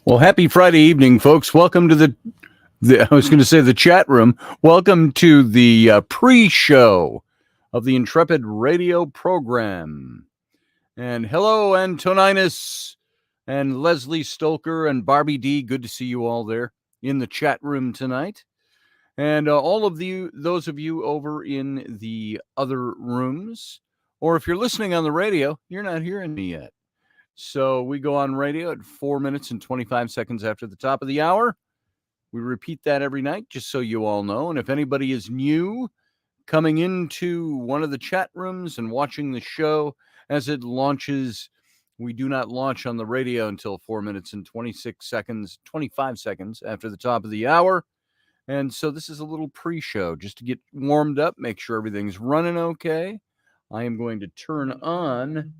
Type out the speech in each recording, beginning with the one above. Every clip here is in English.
Well, happy Friday evening, folks. Welcome to the chat room. Welcome to the pre-show of the Intrepid radio program. And hello, Antoninus and Leslie Stoker and Barbie D. Good to see you all there in the chat room tonight. And all of those of you over in the other rooms, or if you're listening on the radio, you're not hearing me yet. So we go on radio at 4 minutes and 25 seconds after the top of the hour. We repeat that every night, just so you all know. And if anybody is new, coming into one of the chat rooms and watching the show as it launches, we do not launch on the radio until 4 minutes and 25 seconds after the top of the hour. And so this is a little pre-show just to get warmed up, make sure everything's running okay. I am going to turn on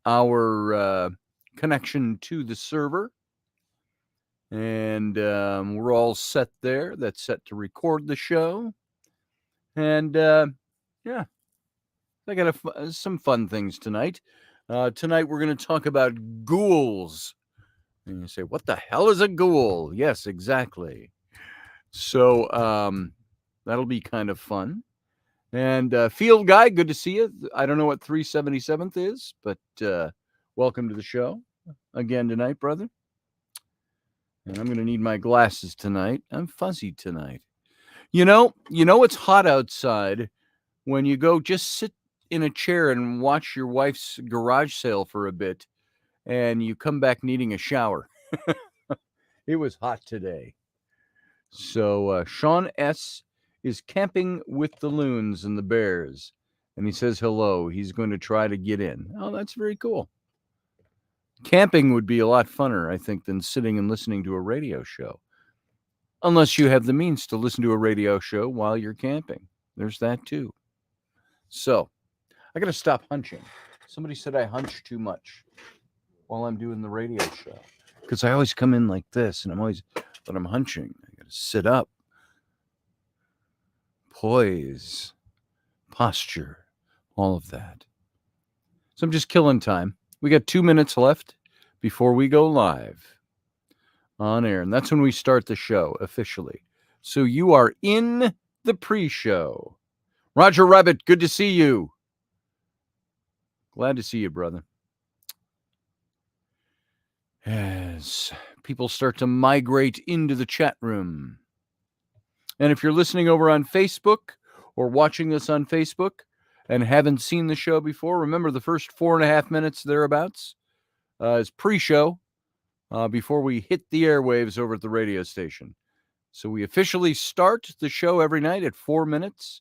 our connection to the server. And we're all set there. That's set to record the show. And yeah, I got some fun things tonight. Tonight we're going to talk about ghouls. And you say, what the hell is a ghoul? Yes, exactly. So that'll be kind of fun. And Field Guy, good to see you. I don't know what 377th is, but welcome to the show again tonight, brother. And I'm going to need my glasses tonight. I'm fuzzy tonight. You know it's hot outside when you go just sit in a chair and watch your wife's garage sale for a bit, and you come back needing a shower. It was hot today. So Sean S. is camping with the loons and the bears, and he says hello. He's going to try to get in. Oh, that's very cool. Camping would be a lot funner, I think, than sitting and listening to a radio show. Unless you have the means to listen to a radio show while you're camping. There's that too. So, I got to stop hunching. Somebody said I hunch too much while I'm doing the radio show. Because I always come in like this, and I'm hunching. I got to sit up. Poise. Posture. All of that. So I'm just killing time. We got 2 minutes left before we go live on air. And that's when we start the show officially. So you are in the pre-show. Roger Rabbit, good to see you. Glad to see you, brother. As people start to migrate into the chat room. And if you're listening over on Facebook or watching this on Facebook and haven't seen the show before, remember the first 4.5 minutes thereabouts is pre-show before we hit the airwaves over at the radio station. So we officially start the show every night at 4 minutes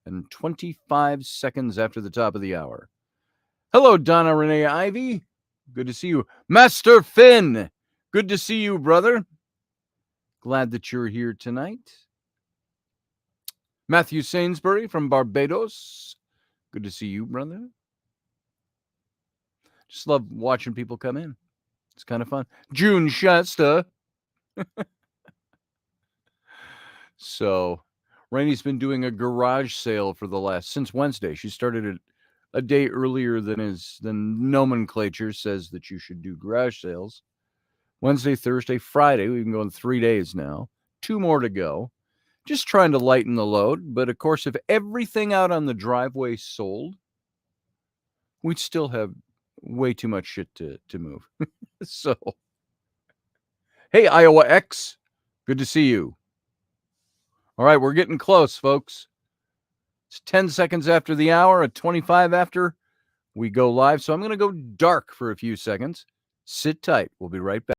and 25 seconds after the top of the hour. Hello, Donna Renee Ivy. Good to see you. Master Finn, good to see you, brother. Glad that you're here tonight. Matthew Sainsbury from Barbados. Good to see you, brother. Just love watching people come in. It's kind of fun. June Shasta. So, Rainey's been doing a garage sale since Wednesday. She started it a day earlier than nomenclature says that you should do garage sales. Wednesday, Thursday, Friday. We've been going 3 days now. 2 more to go. Just trying to lighten the load. But, of course, if everything out on the driveway sold, we'd still have way too much shit to move. So, hey, Iowa X. Good to see you. All right, we're getting close, folks. It's 10 seconds after the hour, at 25 after we go live. So I'm going to go dark for a few seconds. Sit tight. We'll be right back.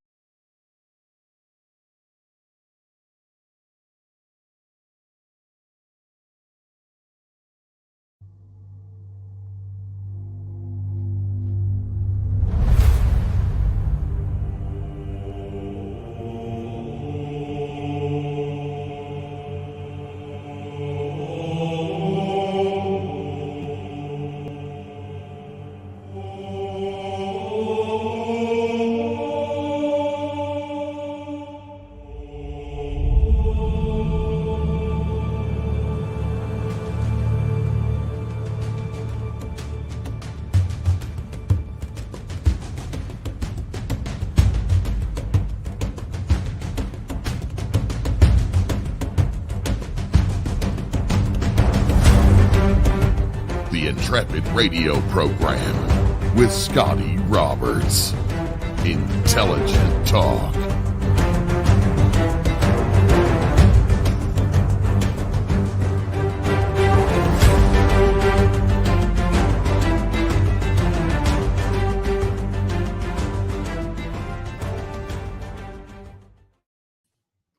Intrepid radio program with Scotty Roberts. Intelligent talk.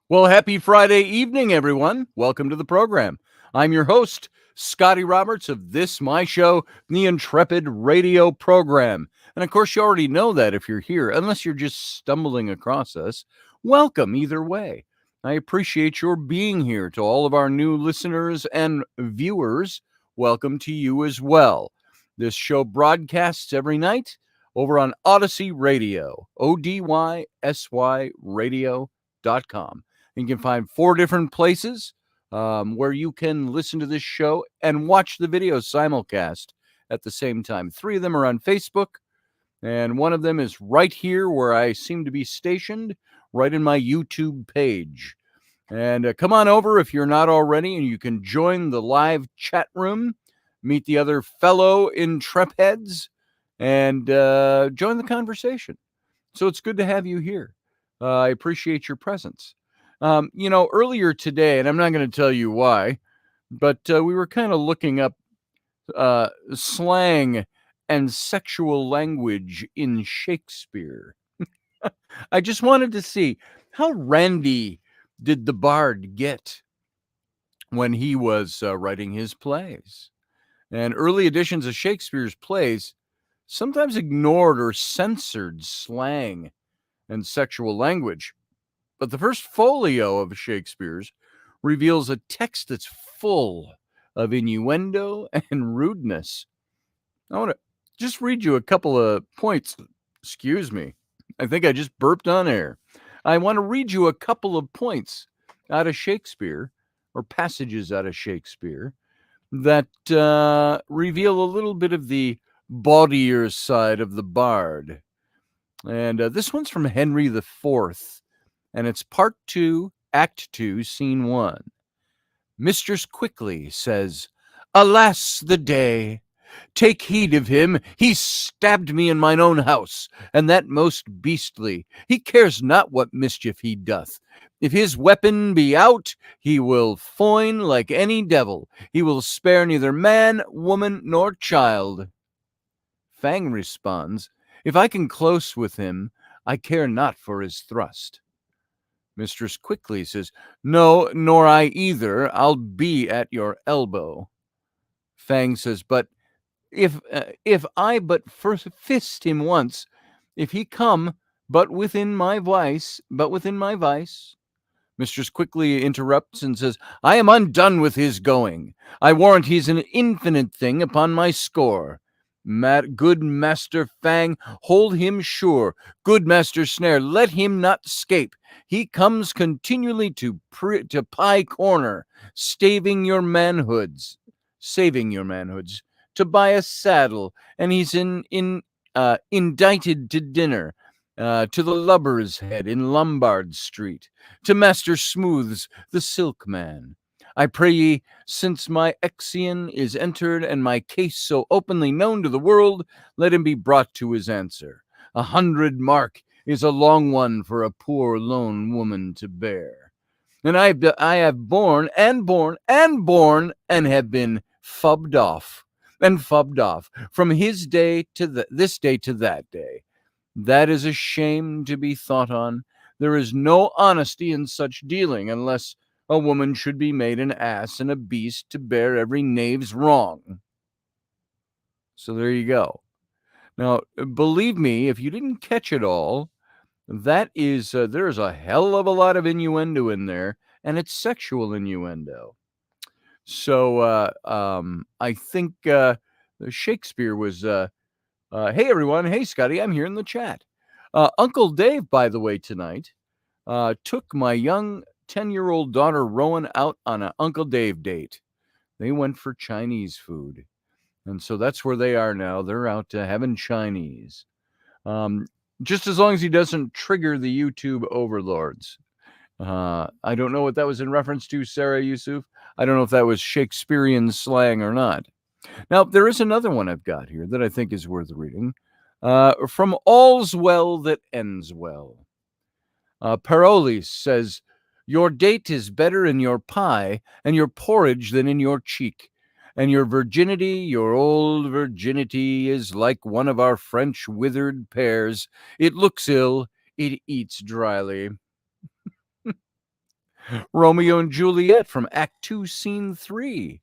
Well, happy Friday evening, everyone. Welcome to the program. I'm your host, Scotty Roberts of this, my show, the Intrepid radio program. And of course, you already know that if you're here, unless you're just stumbling across us. Welcome either way. I appreciate your being here. To all of our new listeners and viewers, welcome to you as well. This show broadcasts every night over on Odyssey Radio, ODYSY radio.com. You can find 4 different places where you can listen to this show and watch the videos simulcast at the same time. 3 of them are on Facebook, and one of them is right here where I seem to be stationed, right in my YouTube page. And come on over if you're not already, and you can join the live chat room, meet the other fellow Intrepids, and join the conversation. So it's good to have you here. I appreciate your presence. Earlier today, and I'm not going to tell you why, but we were kind of looking up slang and sexual language in Shakespeare. I just wanted to see, how randy did the bard get when he was writing his plays? And early editions of Shakespeare's plays sometimes ignored or censored slang and sexual language. But the first folio of Shakespeare's reveals a text that's full of innuendo and rudeness. I want to just read you a couple of points. Excuse me. I think I just burped on air. I want to read you a couple of points out of Shakespeare, or passages out of Shakespeare, that reveal a little bit of the bawdier side of the bard. And this one's from Henry IV. And it's part 2, act 2, scene 1. Mistress Quickly says, "Alas the day! Take heed of him. He stabbed me in mine own house, and that most beastly. He cares not what mischief he doth. If his weapon be out, he will foin like any devil. He will spare neither man, woman, nor child." Fang responds, "If I can close with him, I care not for his thrust." Mistress Quickly says, "No, nor I either. I'll be at your elbow." Fang says, "But if I but first fist him once, if he come but within my vice. Mistress Quickly interrupts and says, "I am undone with his going. I warrant he's an infinite thing upon my score. Good Master Fang, hold him sure. Good Master Snare, let him not scape. He comes continually to pie corner, saving your manhoods, to buy a saddle, and he's indicted to dinner, to the Lubber's Head in Lombard Street, to Master Smooth's the Silk Man. I pray ye, since my Exion is entered and my case so openly known to the world, let him be brought to his answer. 100 mark is a long one for a poor lone woman to bear. And I have borne and have been fubbed off from his day to this day to that day. That is a shame to be thought on. There is no honesty in such dealing, unless a woman should be made an ass and a beast to bear every knave's wrong." So there you go. Now, believe me, if you didn't catch it all, that is, there's a hell of a lot of innuendo in there, and it's sexual innuendo. So I think Shakespeare was, hey everyone, hey Scotty, I'm here in the chat. Uncle Dave, by the way, tonight took my young 10-year-old daughter Rowan out on an Uncle Dave date. They went for Chinese food. And so that's where they are now. They're out having Chinese. Just as long as he doesn't trigger the YouTube overlords. I don't know what that was in reference to, Sarah Yusuf. I don't know if that was Shakespearean slang or not. Now, there is another one I've got here that I think is worth reading. From All's Well That Ends Well. Parolis says, your date is better in your pie and your porridge than in your cheek. And your virginity, your old virginity, is like one of our French withered pears. It looks ill, it eats dryly. Romeo and Juliet from Act 2, Scene 3.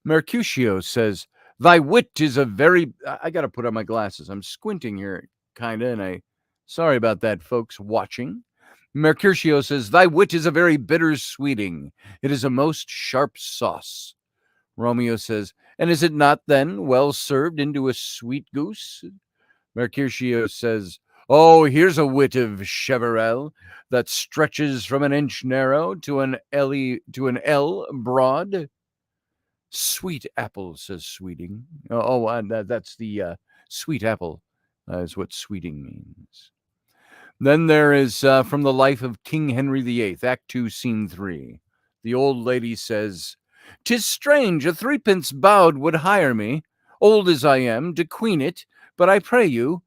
Mercutio says, thy wit is a very... I got to put on my glasses. I'm squinting here, kind of, and sorry about that, folks watching. Mercutio says, thy wit is a very bitter sweeting. It is a most sharp sauce. Romeo says, and is it not then well served into a sweet goose? Mercutio says, oh, here's a wit of Cheverel that stretches from an inch narrow to an L broad. Sweet apple, says Sweeting. That's the sweet apple, is what Sweeting means. Then there is from the life of King Henry VIII, Act 2, Scene 3. The old lady says, 'tis strange a threepence bowed would hire me, old as I am, to queen it, but I pray you,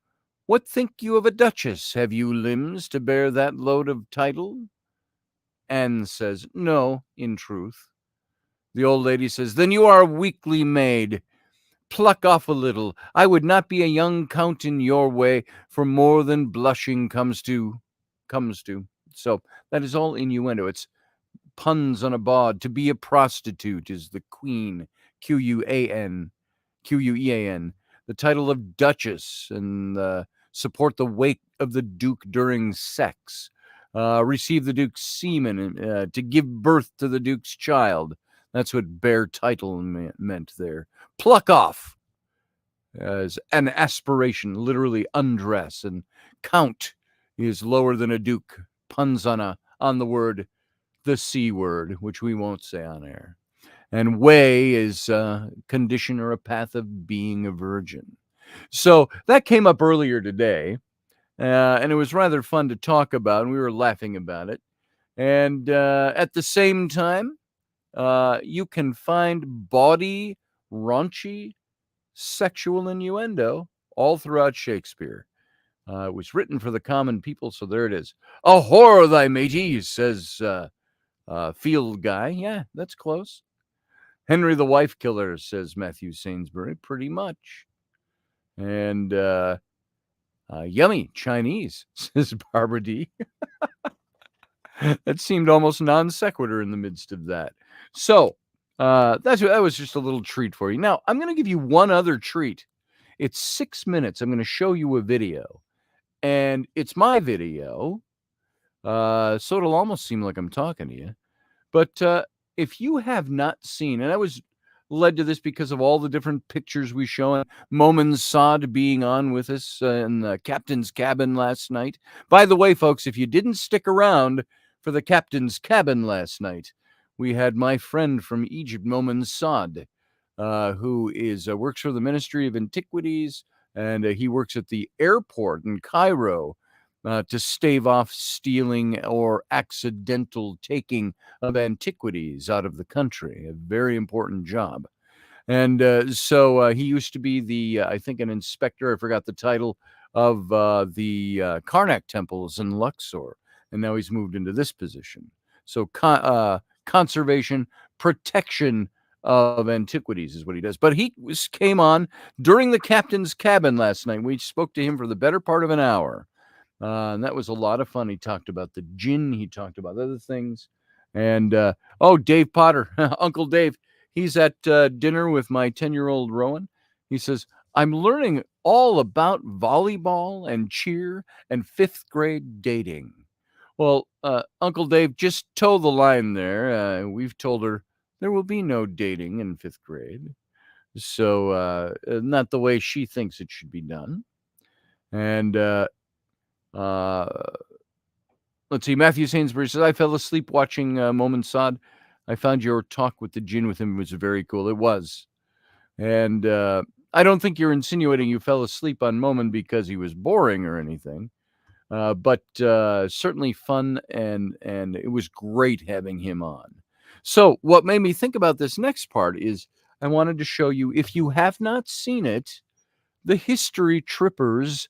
what think you of a duchess? Have you limbs to bear that load of title? Anne says, no, in truth. The old lady says, then you are weakly made. Pluck off a little. I would not be a young count in your way, for more than blushing comes to. So that is all innuendo. It's puns on a baud. To be a prostitute is the queen, Quean. The title of duchess, and support the wake of the duke during sex. Receive the duke's semen, to give birth to the duke's child. That's what bare title meant there. Pluck off as an aspiration, literally undress, and count is lower than a duke. Puns on the word, the C word, which we won't say on air. And way is a condition or a path of being a virgin. So that came up earlier today, and it was rather fun to talk about, and we were laughing about it. And at the same time, you can find bawdy, raunchy, sexual innuendo all throughout Shakespeare. It was written for the common people, so there it is. A whore thy matey, says Field Guy. Yeah, that's close. Henry the Wife Killer, says Matthew Sainsbury. Pretty much. And yummy Chinese, says Barbara D. That seemed almost non sequitur in the midst of that. So that was just a little treat for you. Now, I'm going to give you one other treat. It's 6 minutes. I'm going to show you a video. And it's my video. So it'll almost seem like I'm talking to you. But if you have not seen, and I was led to this because of all the different pictures we show, and Momin Sod being on with us in the captain's cabin last night. By the way, folks, if you didn't stick around for the captain's cabin last night, we had my friend from Egypt, Momin Sod, who works for the Ministry of Antiquities, and he works at the airport in Cairo to stave off stealing or accidental taking of antiquities out of the country. A very important job. And so he used to be I think, an inspector, I forgot the title, of the Karnak temples in Luxor. And now he's moved into this position. So conservation, protection of antiquities is what he does. But he came on during the captain's cabin last night. We spoke to him for the better part of an hour. And that was a lot of fun. He talked about the jinn. He talked about other things. And, Dave Potter, Uncle Dave, he's at dinner with my 10-year-old Rowan. He says, I'm learning all about volleyball and cheer and fifth grade dating. Well, Uncle Dave, just toe the line there. We've told her there will be no dating in fifth grade. So not the way she thinks it should be done. And let's see. Matthew Sainsbury says, I fell asleep watching Momin Sod. I found your talk with the jinn with him was very cool. It was. And I don't think you're insinuating you fell asleep on Momin because he was boring or anything. But certainly fun, and it was great having him on. So what made me think about this next part is I wanted to show you, if you have not seen it, the History Trippers.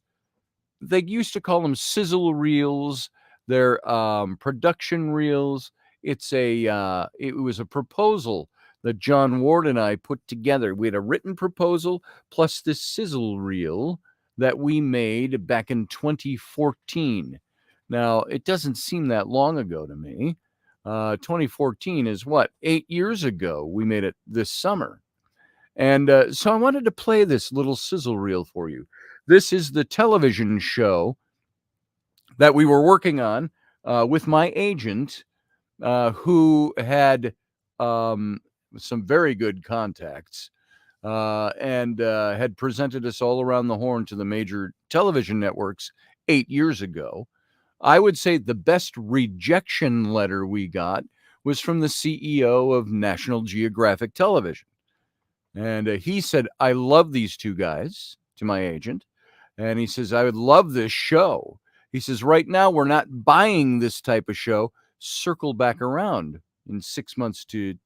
They used to call them sizzle reels. They're production reels. It was a proposal that John Ward and I put together. We had a written proposal plus this sizzle reel that we made back in 2014. Now, it doesn't seem that long ago to me. 2014 is what? 8 years ago. We made it this summer. And so I wanted to play this little sizzle reel for you. This is the television show that we were working on with my agent, who had some very good contacts and had presented us all around the horn to the major television networks 8 years ago. I would say the best rejection letter we got was from the CEO of National Geographic Television. And he said, I love these two guys, to my agent. And he says, I would love this show. He says, right now, we're not buying this type of show. Circle back around in 6 to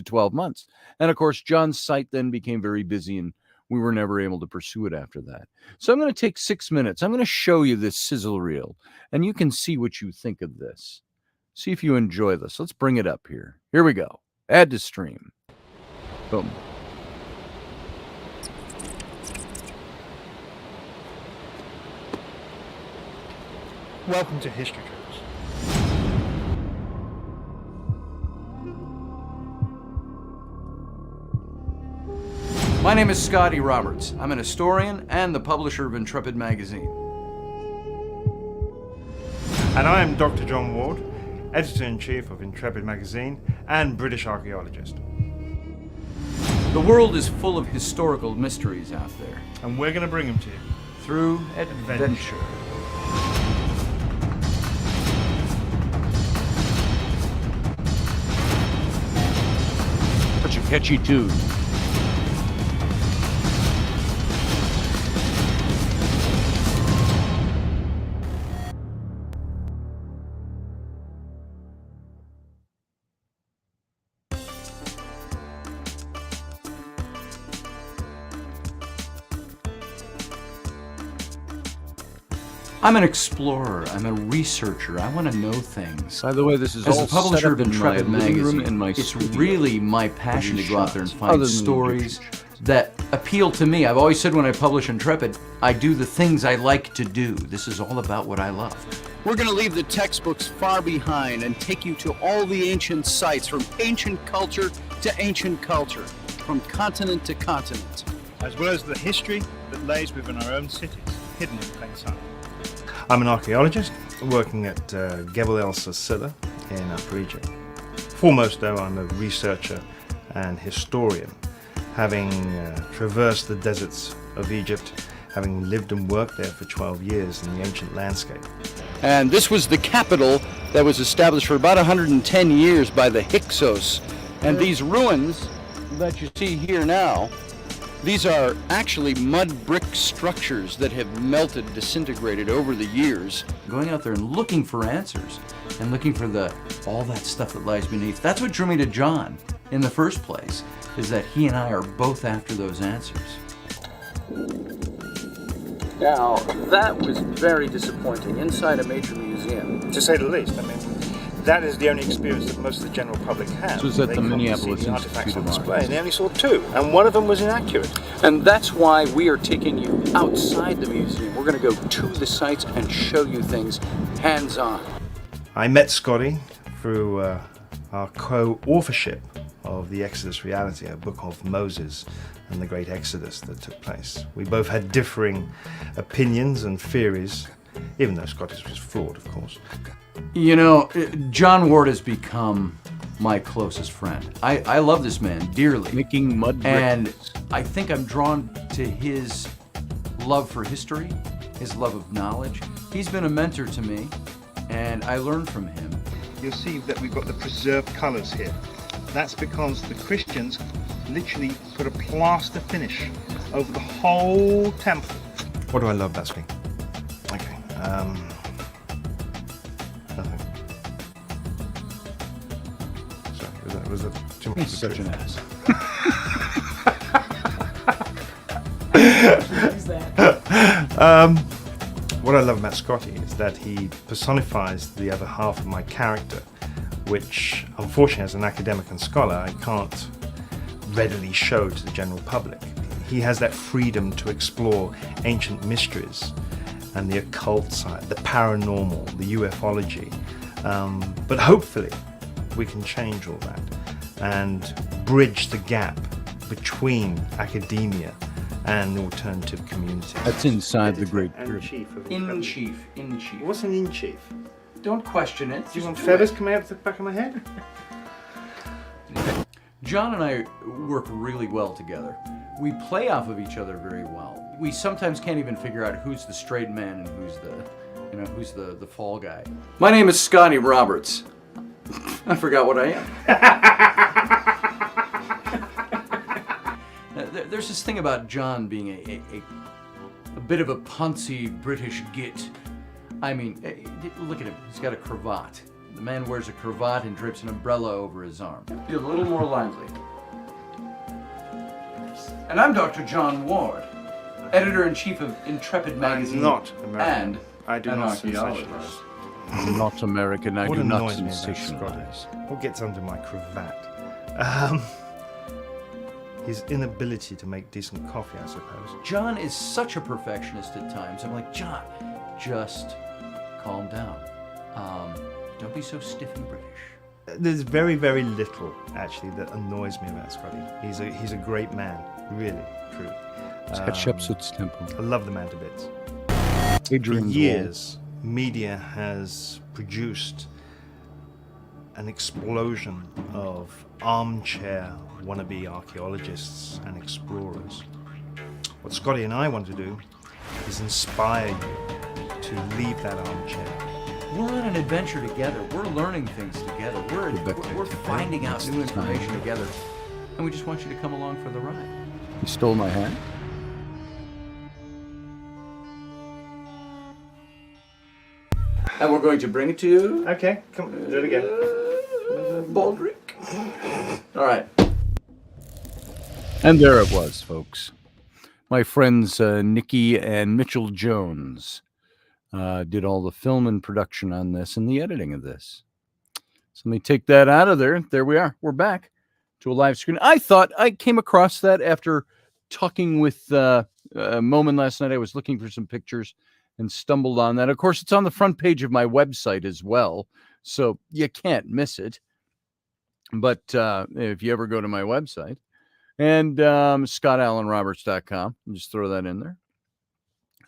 12 months. And of course, John's site then became very busy and we were never able to pursue it after that. So I'm going to take 6 minutes. I'm going to show you this sizzle reel and you can see what you think of this. See if you enjoy this. Let's bring it up here. Here we go. Add to stream. Boom. Welcome to History Trippers. My name is Scotty Roberts. I'm an historian and the publisher of Intrepid magazine. And I am Dr. John Ward, Editor-in-Chief of Intrepid magazine and British archaeologist. The world is full of historical mysteries out there. And we're going to bring them to you through adventure. Such a catchy tune. I'm an explorer. I'm a researcher. I want to know things. By the way, this is As all the publisher set up of in my Intrepid living room magazine, in my it's studio. really my passion to go out there and shots, find other than stories the pictures. that appeal to me. I've always said when I publish Intrepid, I do the things I like to do. This is all about what I love. We're going to leave the textbooks far behind and take you to all the ancient sites, from ancient culture to ancient culture, from continent to continent. as well as the history that lays within our own cities, hidden in plain sight. I'm an archaeologist working at Ghoul el-Silsila in Upper Egypt. Foremost though, I'm a researcher and historian, having traversed the deserts of Egypt, having lived and worked there for 12 years in the ancient landscape. And this was the capital that was established for about 110 years by the Hyksos. And these ruins that you see here now, these are actually mud brick structures that have melted, disintegrated over the years. Going out there and looking for answers and looking for all that stuff that lies beneath. That's what drew me to John in the first place, is that he and I are both after those answers. Now, that was very disappointing inside a major museum. To say the least, I mean, that is the only experience that most of the general public has. This was at They the couldn't Minneapolis see the artifacts Institute on of display, Art. and they only saw two, and one of them was inaccurate. And that's why we are taking you outside the museum. We're going to go to the sites and show you things hands-on. I met Scotty through our co-authorship of The Exodus Reality, a book of Moses and the Great Exodus that took place. We both had differing opinions and theories, even though Scotty's was flawed, of course. You know, John Ward has become my closest friend. I love this man dearly. Making mud bricks. And I think I'm drawn to his love for history, his love of knowledge. He's been a mentor to me, and I learned from him. You'll see that we've got the preserved colours here. That's because the Christians literally put a plaster finish over the whole temple. What do I love about skiing? Okay, nothing. Sorry, was that too much? He's such an ass. What I love about Scotty is that he personifies the other half of my character, which, unfortunately, as an academic and scholar, I can't readily show to the general public. He has that freedom to explore ancient mysteries and the occult side, the paranormal, the ufology. But hopefully, we can change all that and bridge the gap between academia and the alternative community. That's inside the great And pyramid. chief of In chief. What's an in chief? Don't question it. Do you want feathers coming out of the back of my head? John and I work really well together. We play off of each other very well. We sometimes can't even figure out who's the straight man and who's the fall guy. My name is Scotty Roberts. I forgot what I am. There's this thing about John being a bit of a poncy British git. I mean, look at him. He's got a cravat. The man wears a cravat and drapes an umbrella over his arm. Be a little more lively. And I'm Dr. John Ward, editor-in-chief of Intrepid magazine. Not American. And I do an not archaeologist. sensationalize. Not American. I What do not annoys me about sensationalize. Scotty? What gets under my cravat? His inability to make decent coffee, I suppose. John is such a perfectionist at times. I'm like, John, just calm down. Don't be so stiff and British. There's very, very little actually that annoys me about Scotty. He's a great man, really, truly. It's Hatshepsut's temple. I love the man to bits. For Adrian years, media has produced an explosion of armchair wannabe archaeologists and explorers. What Scotty and I want to do is inspire you to leave that armchair. We're on an adventure together. We're learning things together. We're finding out new information together. And we just want you to come along for the ride. You stole my hat? And we're going to bring it to you, Okay, come do it again. Baldric. All right. And there it was, folks. My friends Nikki and Mitchell Jones did all the film and production on this and the editing of this. So let me take that out of there. There we are. We're back to a live screen. I thought I came across that after talking with Moman last night. I was looking for some pictures and stumbled on that. Of course, it's on the front page of my website as well, so you can't miss it. But if you ever go to my website, and ScottAllenRoberts.com, I'll just throw that in there.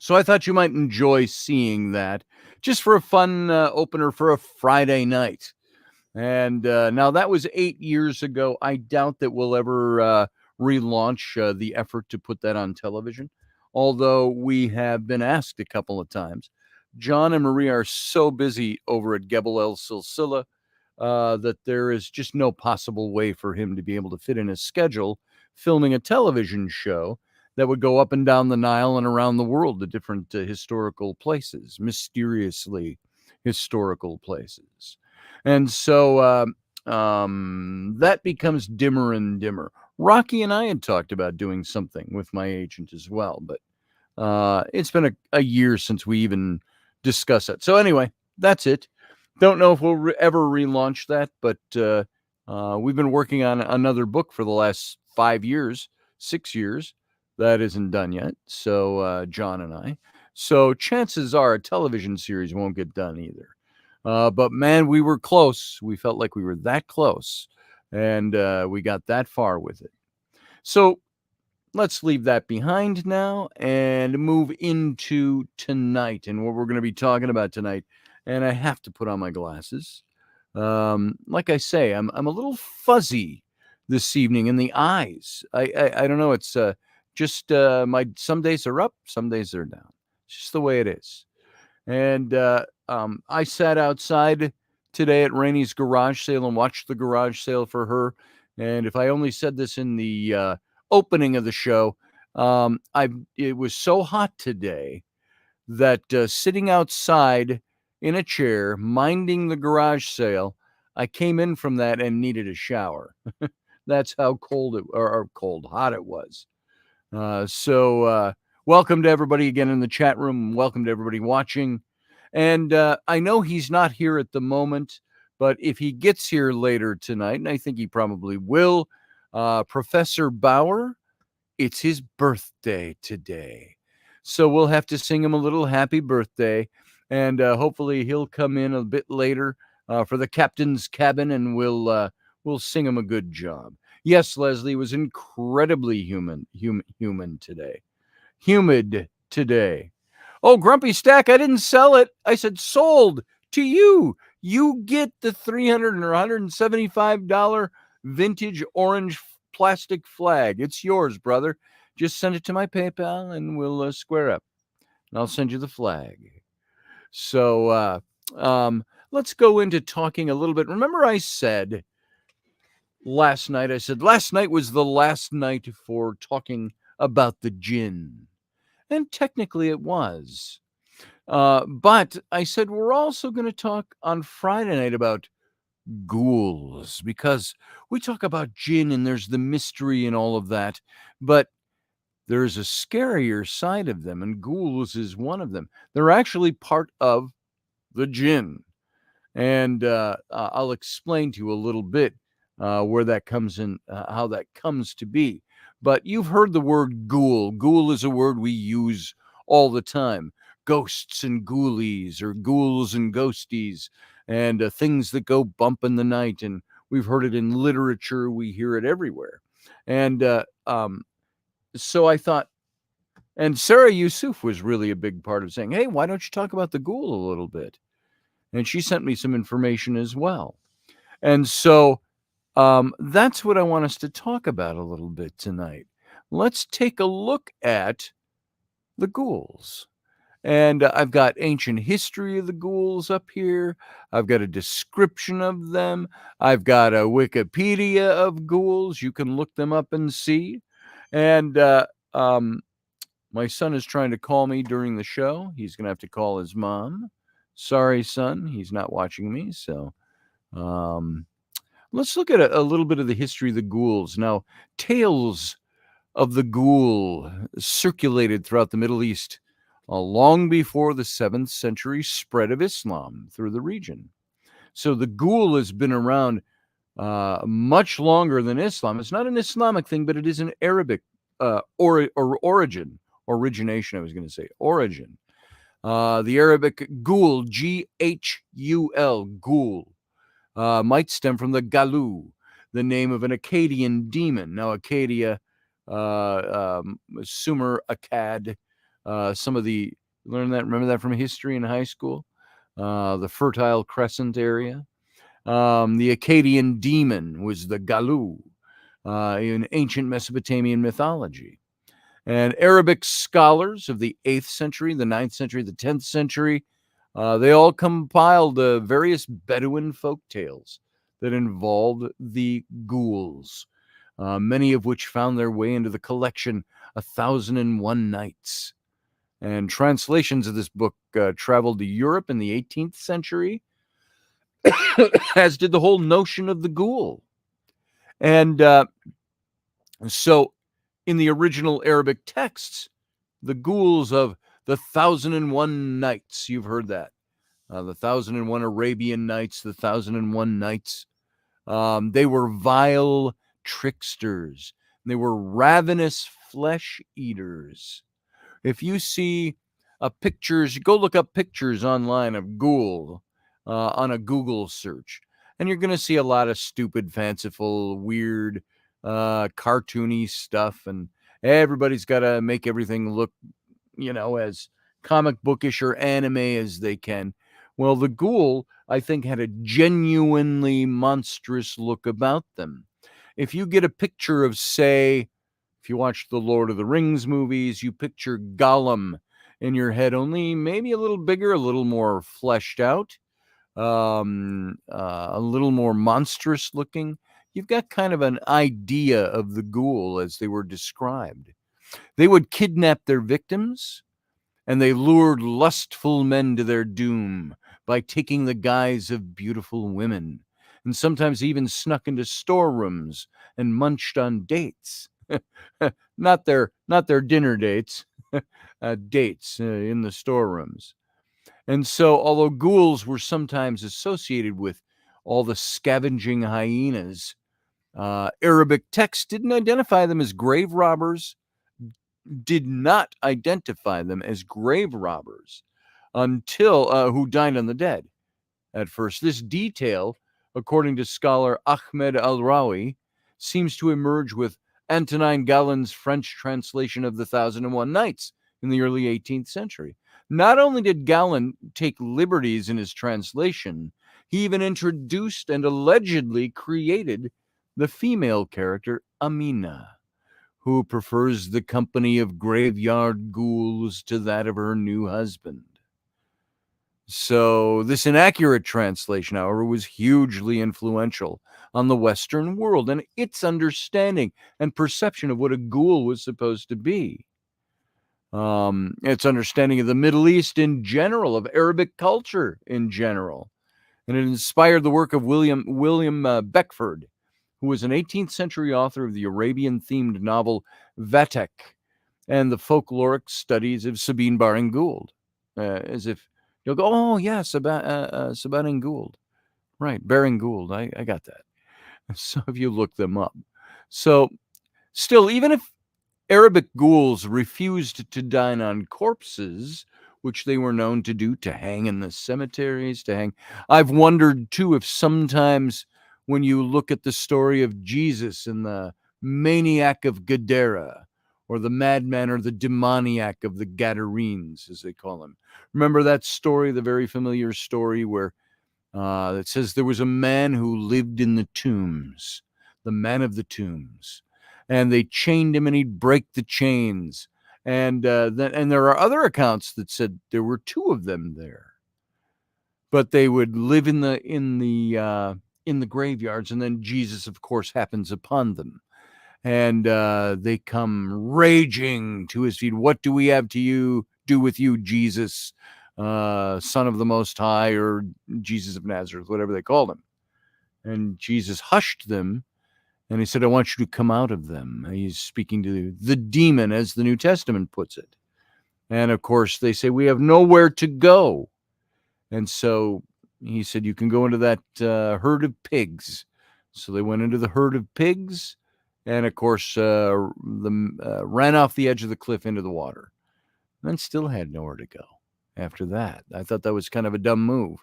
So I thought you might enjoy seeing that just for a fun opener for a Friday night. And now that was 8 years ago. I doubt that we'll ever relaunch the effort to put that on television, although we have been asked a couple of times. John and Maria are so busy over at Ghoul El Silsila that there is just no possible way for him to be able to fit in his schedule filming a television show that would go up and down the Nile and around the world to different historical places, mysteriously historical places. And so that becomes dimmer and dimmer. Rocky and I had talked about doing something with my agent as well, but it's been a year since we even discussed it. So anyway, that's it. Don't know if we'll ever relaunch that, but we've been working on another book for the last 5 years, 6 years. That isn't done yet. So John and I. So chances are a television series won't get done either. But man, we were close. We felt like we were that close, and we got that far with it. So let's leave that behind now and move into tonight and what we're going to be talking about tonight. And I have to put on my glasses. Like I say, I'm a little fuzzy this evening in the eyes. I don't know. It's just some days are up, some days are down. It's just the way it is. And I sat outside today at Rainey's garage sale and watched the garage sale for her. And if I only said this in the opening of the show, it was so hot today that sitting outside in a chair, minding the garage sale, I came in from that and needed a shower. That's how hot it was. So welcome to everybody again in the chat room. Welcome to everybody watching. And I know he's not here at the moment, but if he gets here later tonight, and I think he probably will, Professor Bauer, it's his birthday today. So we'll have to sing him a little happy birthday. And hopefully he'll come in a bit later for the captain's cabin, and we'll sing him a good job. Yes, Leslie, was incredibly humid today. Humid today. Oh, Grumpy Stack, I didn't sell it. I said sold to you. You get the $300 or $175 vintage orange plastic flag. It's yours, brother. Just send it to my PayPal and we'll square up. And I'll send you the flag. So let's go into talking a little bit. Remember I said last night was the last night for talking about the jinn. And technically it was. But I said we're also going to talk on Friday night about ghouls, because we talk about jinn and there's the mystery and all of that. But there's a scarier side of them, and ghouls is one of them. They're actually part of the jinn. And I'll explain to you a little bit where that comes in, how that comes to be. But you've heard the word ghoul. Ghoul is a word we use all the time. Ghosts and ghoulies, or ghouls and ghosties, and things that go bump in the night. And we've heard it in literature. We hear it everywhere. And so I thought, and Sarah Yusuf was really a big part of saying, hey, why don't you talk about the ghoul a little bit? And she sent me some information as well. And so that's what I want us to talk about a little bit tonight. Let's take a look at the ghouls. And I've got ancient history of the ghouls up here. I've got a description of them. I've got a Wikipedia of ghouls. You can look them up and see. And my son is trying to call me during the show. He's going to have to call his mom. Sorry, son, he's not watching me. So let's look at a little bit of the history of the ghouls. Now, tales of the ghoul circulated throughout the Middle East long before the 7th century spread of Islam through the region. So the ghoul has been around much longer than Islam. It's not an Islamic thing, but it is an Arabic origination, I was going to say, origin. The Arabic ghoul, G-H-U-L, ghoul, might stem from the Galu, the name of an Akkadian demon. Now, Akkadia, Sumer, Akkad, some of the, remember that from history in high school? The Fertile Crescent area. The Akkadian demon was the Galu in ancient Mesopotamian mythology. And Arabic scholars of the 8th century, the 9th century, the 10th century, they all compiled various Bedouin folk tales that involved the ghouls, many of which found their way into the collection 1001 Nights. And translations of this book traveled to Europe in the 18th century, as did the whole notion of the ghoul. And so in the original Arabic texts, the ghouls of the 1001 Nights, you've heard that. The 1001 Arabian Nights, the 1001 Nights. They were vile tricksters. They were ravenous flesh eaters. If you see pictures, go look up pictures online of ghoul on a Google search, and you're going to see a lot of stupid, fanciful, weird, cartoony stuff, and everybody's got to make everything look, as comic bookish or anime as they can. Well, the ghoul, I think, had a genuinely monstrous look about them. If you get a picture of, say, if you watch the Lord of the Rings movies, you picture Gollum in your head, only maybe a little bigger, a little more fleshed out, a little more monstrous looking. You've got kind of an idea of the ghoul as they were described. They would kidnap their victims, and they lured lustful men to their doom by taking the guise of beautiful women. and sometimes even snuck into storerooms and munched on dates. not their dinner dates, dates in the storerooms. And so, although ghouls were sometimes associated with all the scavenging hyenas, Arabic texts didn't identify them as grave robbers, did not identify them as grave robbers until who dined on the dead at first. This detail, according to scholar Ahmed Al-Rawi, seems to emerge with Antonin Galen's French translation of The 1001 Nights in the early 18th century. Not only did Galen take liberties in his translation, he even introduced and allegedly created the female character Amina, who prefers the company of graveyard ghouls to that of her new husband. So, this inaccurate translation, however, was hugely influential on the Western world and its understanding and perception of what a ghoul was supposed to be. Its understanding of the Middle East in general, of Arabic culture in general. And it inspired the work of William Beckford, who was an 18th century author of the Arabian-themed novel Vatek and the folkloric studies of Sabine Baring-Gould. As if you'll go, oh, yeah, Sabine Gould. Right, Baring-Gould, I got that. So if you look them up. So still, even if Arabic ghouls refused to dine on corpses, which they were known to do, to hang in the cemeteries, I've wondered, too, if sometimes when you look at the story of Jesus and the maniac of Gadara, or the madman or the demoniac of the Gadarenes, as they call him. Remember that story, the very familiar story where it says there was a man who lived in the tombs, the man of the tombs, and they chained him and he'd break the chains. And there are other accounts that said there were two of them there, but they would live in the graveyards, and then Jesus, of course, happens upon them, and they come raging to his feet. What do we have to do with you, Jesus, Son of the Most High, or Jesus of Nazareth, whatever they called him? And Jesus hushed them. And he said, I want you to come out of them. He's speaking to the demon, as the New Testament puts it. And of course, they say, we have nowhere to go. And so he said, you can go into that herd of pigs. So they went into the herd of pigs, and of course, ran off the edge of the cliff into the water. And then still had nowhere to go after that. I thought that was kind of a dumb move.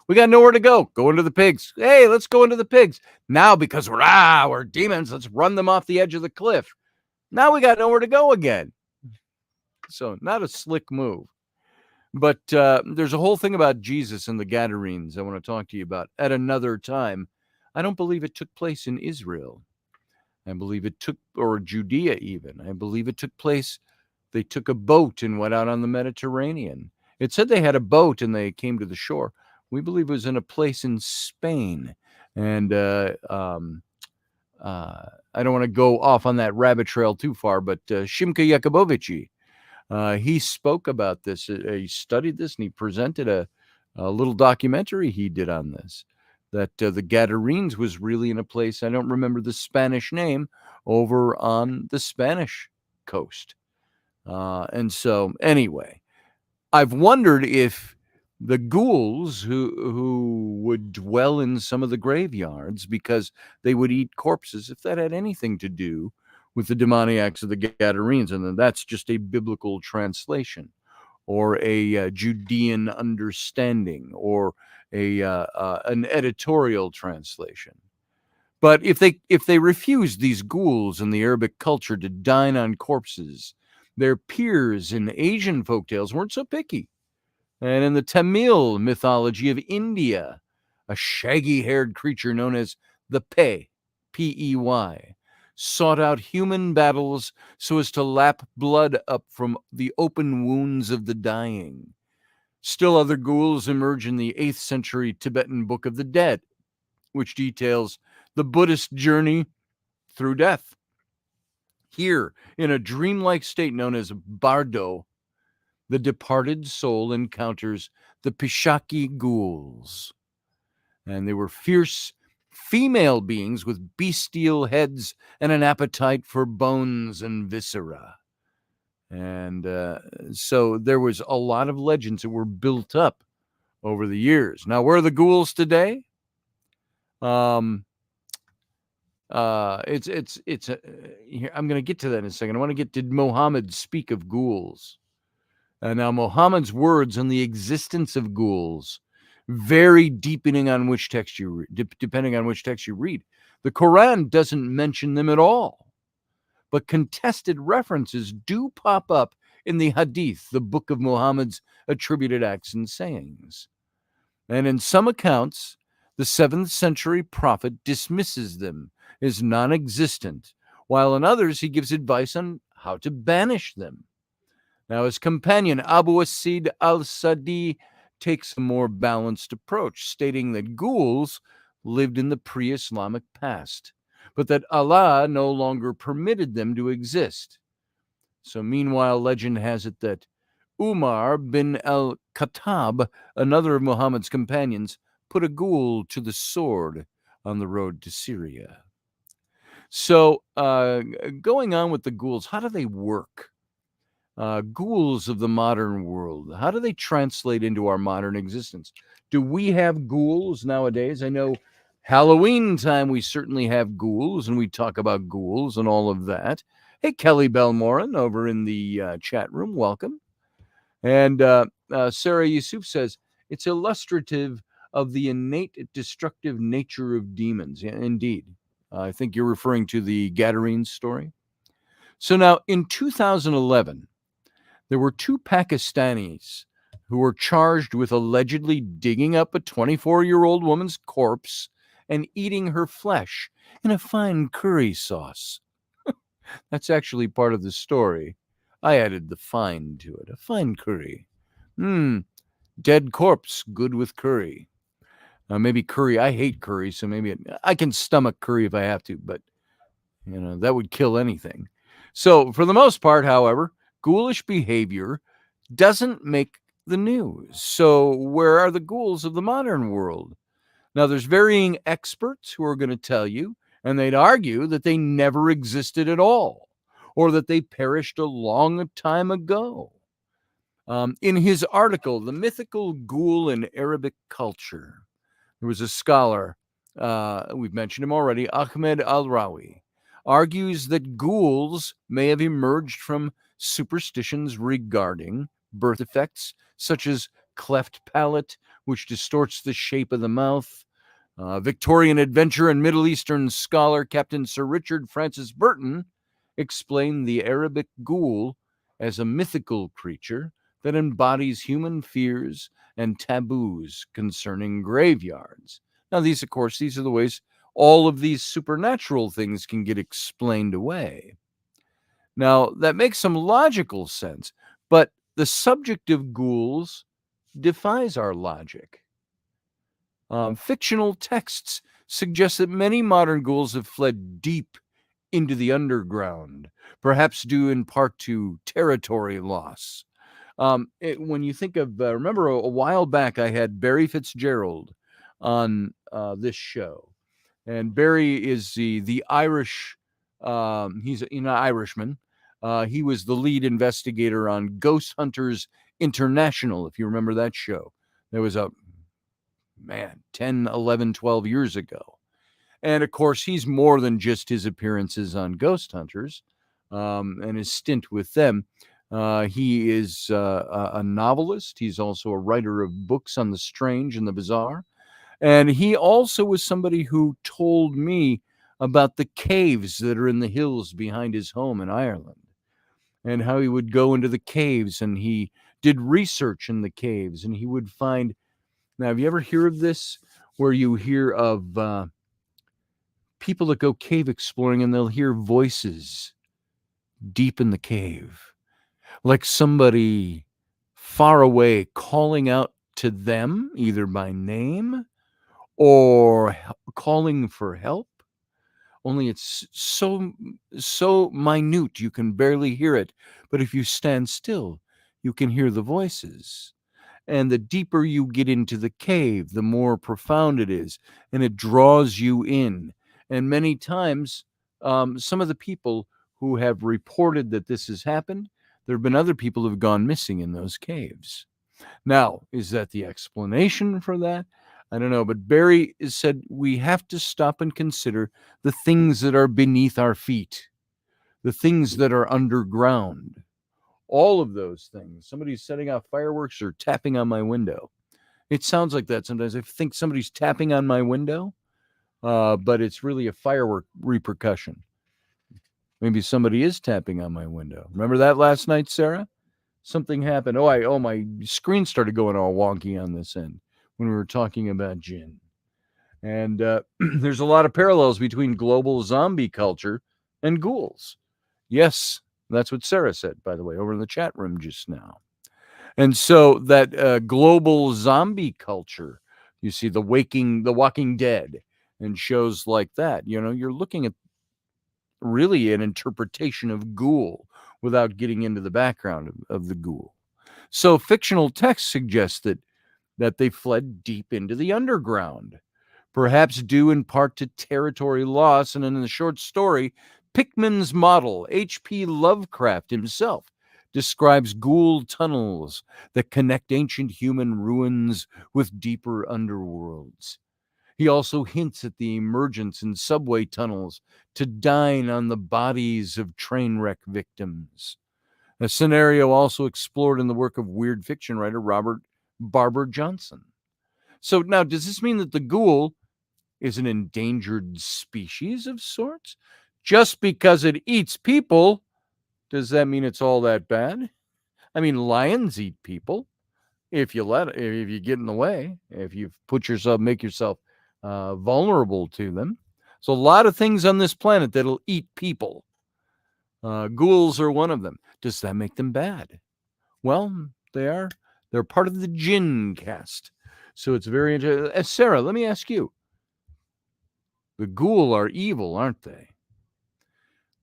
We got nowhere to go. Go into the pigs. Hey, let's go into the pigs. Now, because we're demons, let's run them off the edge of the cliff. Now we got nowhere to go again. So not a slick move. But there's a whole thing about Jesus and the Gadarenes I want to talk to you about at another time. I don't believe it took place in Israel. I believe it or Judea even. I believe it took place. They took a boat and went out on the Mediterranean. It said they had a boat and they came to the shore. We believe it was in a place in Spain. And I don't want to go off on that rabbit trail too far, but Szymka Jakubowici, he spoke about this. He studied this, and he presented a little documentary he did on this, that the Gadarenes was really in a place, I don't remember the Spanish name, over on the Spanish coast. And so, anyway, I've wondered if the ghouls who would dwell in some of the graveyards because they would eat corpses, if that had anything to do with the demoniacs of the Gadarenes, and then that's just a biblical translation or a Judean understanding or an editorial translation. But if they refused, these ghouls in the Arabic culture, to dine on corpses, their peers in Asian folktales weren't so picky. And in the Tamil mythology of India, a shaggy-haired creature known as the Pey, P-E-Y, sought out human battles so as to lap blood up from the open wounds of the dying. Still other ghouls emerge in the 8th century Tibetan Book of the Dead, which details the Buddhist journey through death. Here, in a dreamlike state known as Bardo, the departed soul encounters the Pishaki ghouls. And they were fierce female beings with bestial heads and an appetite for bones and viscera. And so there was a lot of legends that were built up over the years. Now, where are the ghouls today? Here, I'm going to get to that in a second. I want to get, did Muhammad speak of ghouls? Now, Muhammad's words on the existence of ghouls vary depending on which text you read. The Quran doesn't mention them at all, but contested references do pop up in the Hadith, the book of Muhammad's attributed acts and sayings. And in some accounts, the 7th century prophet dismisses them as non-existent, while in others he gives advice on how to banish them. Now, his companion Abu Asid al-Sadi takes a more balanced approach, stating that ghouls lived in the pre-Islamic past, but that Allah no longer permitted them to exist. So meanwhile, legend has it that Umar bin al-Khattab, another of Muhammad's companions, put a ghoul to the sword on the road to Syria. So going on with the ghouls, how do they work? Ghouls of the modern world, how do they translate into our modern existence? Do we have ghouls nowadays? I know Halloween time we certainly have ghouls, and we talk about ghouls and all of that. Hey, Kelly Belmoran over in the chat room, welcome. And Sarah Yusuf says, it's illustrative of the innate destructive nature of demons. Yeah, indeed. I think you're referring to the Gadarene story. So now, in 2011, there were 2 Pakistanis who were charged with allegedly digging up a 24-year-old woman's corpse and eating her flesh in a fine curry sauce. That's actually part of the story. I added the fine to it, a fine curry. Dead corpse, good with curry. Maybe curry, I hate curry, so maybe I can stomach curry if I have to, but that would kill anything. So for the most part, however, ghoulish behavior doesn't make the news. So where are the ghouls of the modern world? Now, there's varying experts who are going to tell you, and they'd argue that they never existed at all, or that they perished a long time ago. In his article, The Mythical Ghoul in Arabic Culture, there was a scholar, we've mentioned him already, Ahmed al-Rawi, argues that ghouls may have emerged from superstitions regarding birth defects, such as cleft palate, which distorts the shape of the mouth. Victorian adventurer and Middle Eastern scholar Captain Sir Richard Francis Burton explained the Arabic ghoul as a mythical creature that embodies human fears and taboos concerning graveyards. Now, these are the ways all of these supernatural things can get explained away. Now, that makes some logical sense, but the subject of ghouls defies our logic. Fictional texts suggest that many modern ghouls have fled deep into the underground, perhaps due in part to territory loss. When you think of, remember a while back, I had Barry Fitzgerald on this show. And Barry is the Irish, he's an Irishman. He was the lead investigator on Ghost Hunters International, if you remember that show. There was 10, 11, 12 years ago. And of course, he's more than just his appearances on Ghost Hunters and his stint with them. He is a novelist. He's also a writer of books on the strange and the bizarre. And he also was somebody who told me about the caves that are in the hills behind his home in Ireland, and how he would go into the caves and he did research in the caves, and he would find. Now, have you ever heard of this, where you hear of people that go cave exploring and they'll hear voices deep in the cave, like somebody far away calling out to them, either by name or calling for help, only it's so minute you can barely hear it. But if you stand still, you can hear the voices. And the deeper you get into the cave, the more profound it is, and it draws you in. And many times, some of the people who have reported that this has happened, there have been other people who have gone missing in those caves. Now, is that the explanation for that? I don't know, but Barry has said we have to stop and consider the things that are beneath our feet, the things that are underground. All of those things. Somebody's setting off fireworks or tapping on my window. It sounds like that sometimes. I think somebody's tapping on my window, but it's really a firework repercussion. Maybe somebody is tapping on my window. Remember that last night, Sarah? Something happened. My screen started going all wonky on this end when we were talking about jinn. And there's a lot of parallels between global zombie culture and ghouls. Yes, that's what Sarah said, by the way, over in the chat room just now. And so that global zombie culture, you see the Walking Dead and shows like that, you're looking at really an interpretation of Ghoul without getting into the background of the Ghoul. So fictional text suggests that they fled deep into the underground, perhaps due in part to territory loss. And in the short story, Pickman's model, H.P. Lovecraft himself, describes ghoul tunnels that connect ancient human ruins with deeper underworlds. He also hints at the emergence in subway tunnels to dine on the bodies of train wreck victims. A scenario also explored in the work of weird fiction writer Robert Barber Johnson. So now, does this mean that the ghoul is an endangered species of sorts? Just because it eats people, does that mean it's all that bad? I mean, lions eat people. If you get in the way, if you make yourself vulnerable to them. So a lot of things on this planet that'll eat people. Ghouls are one of them. Does that make them bad? Well, they're part of the jinn caste. So it's very interesting. Sarah, let me ask you. The ghoul are evil, aren't they?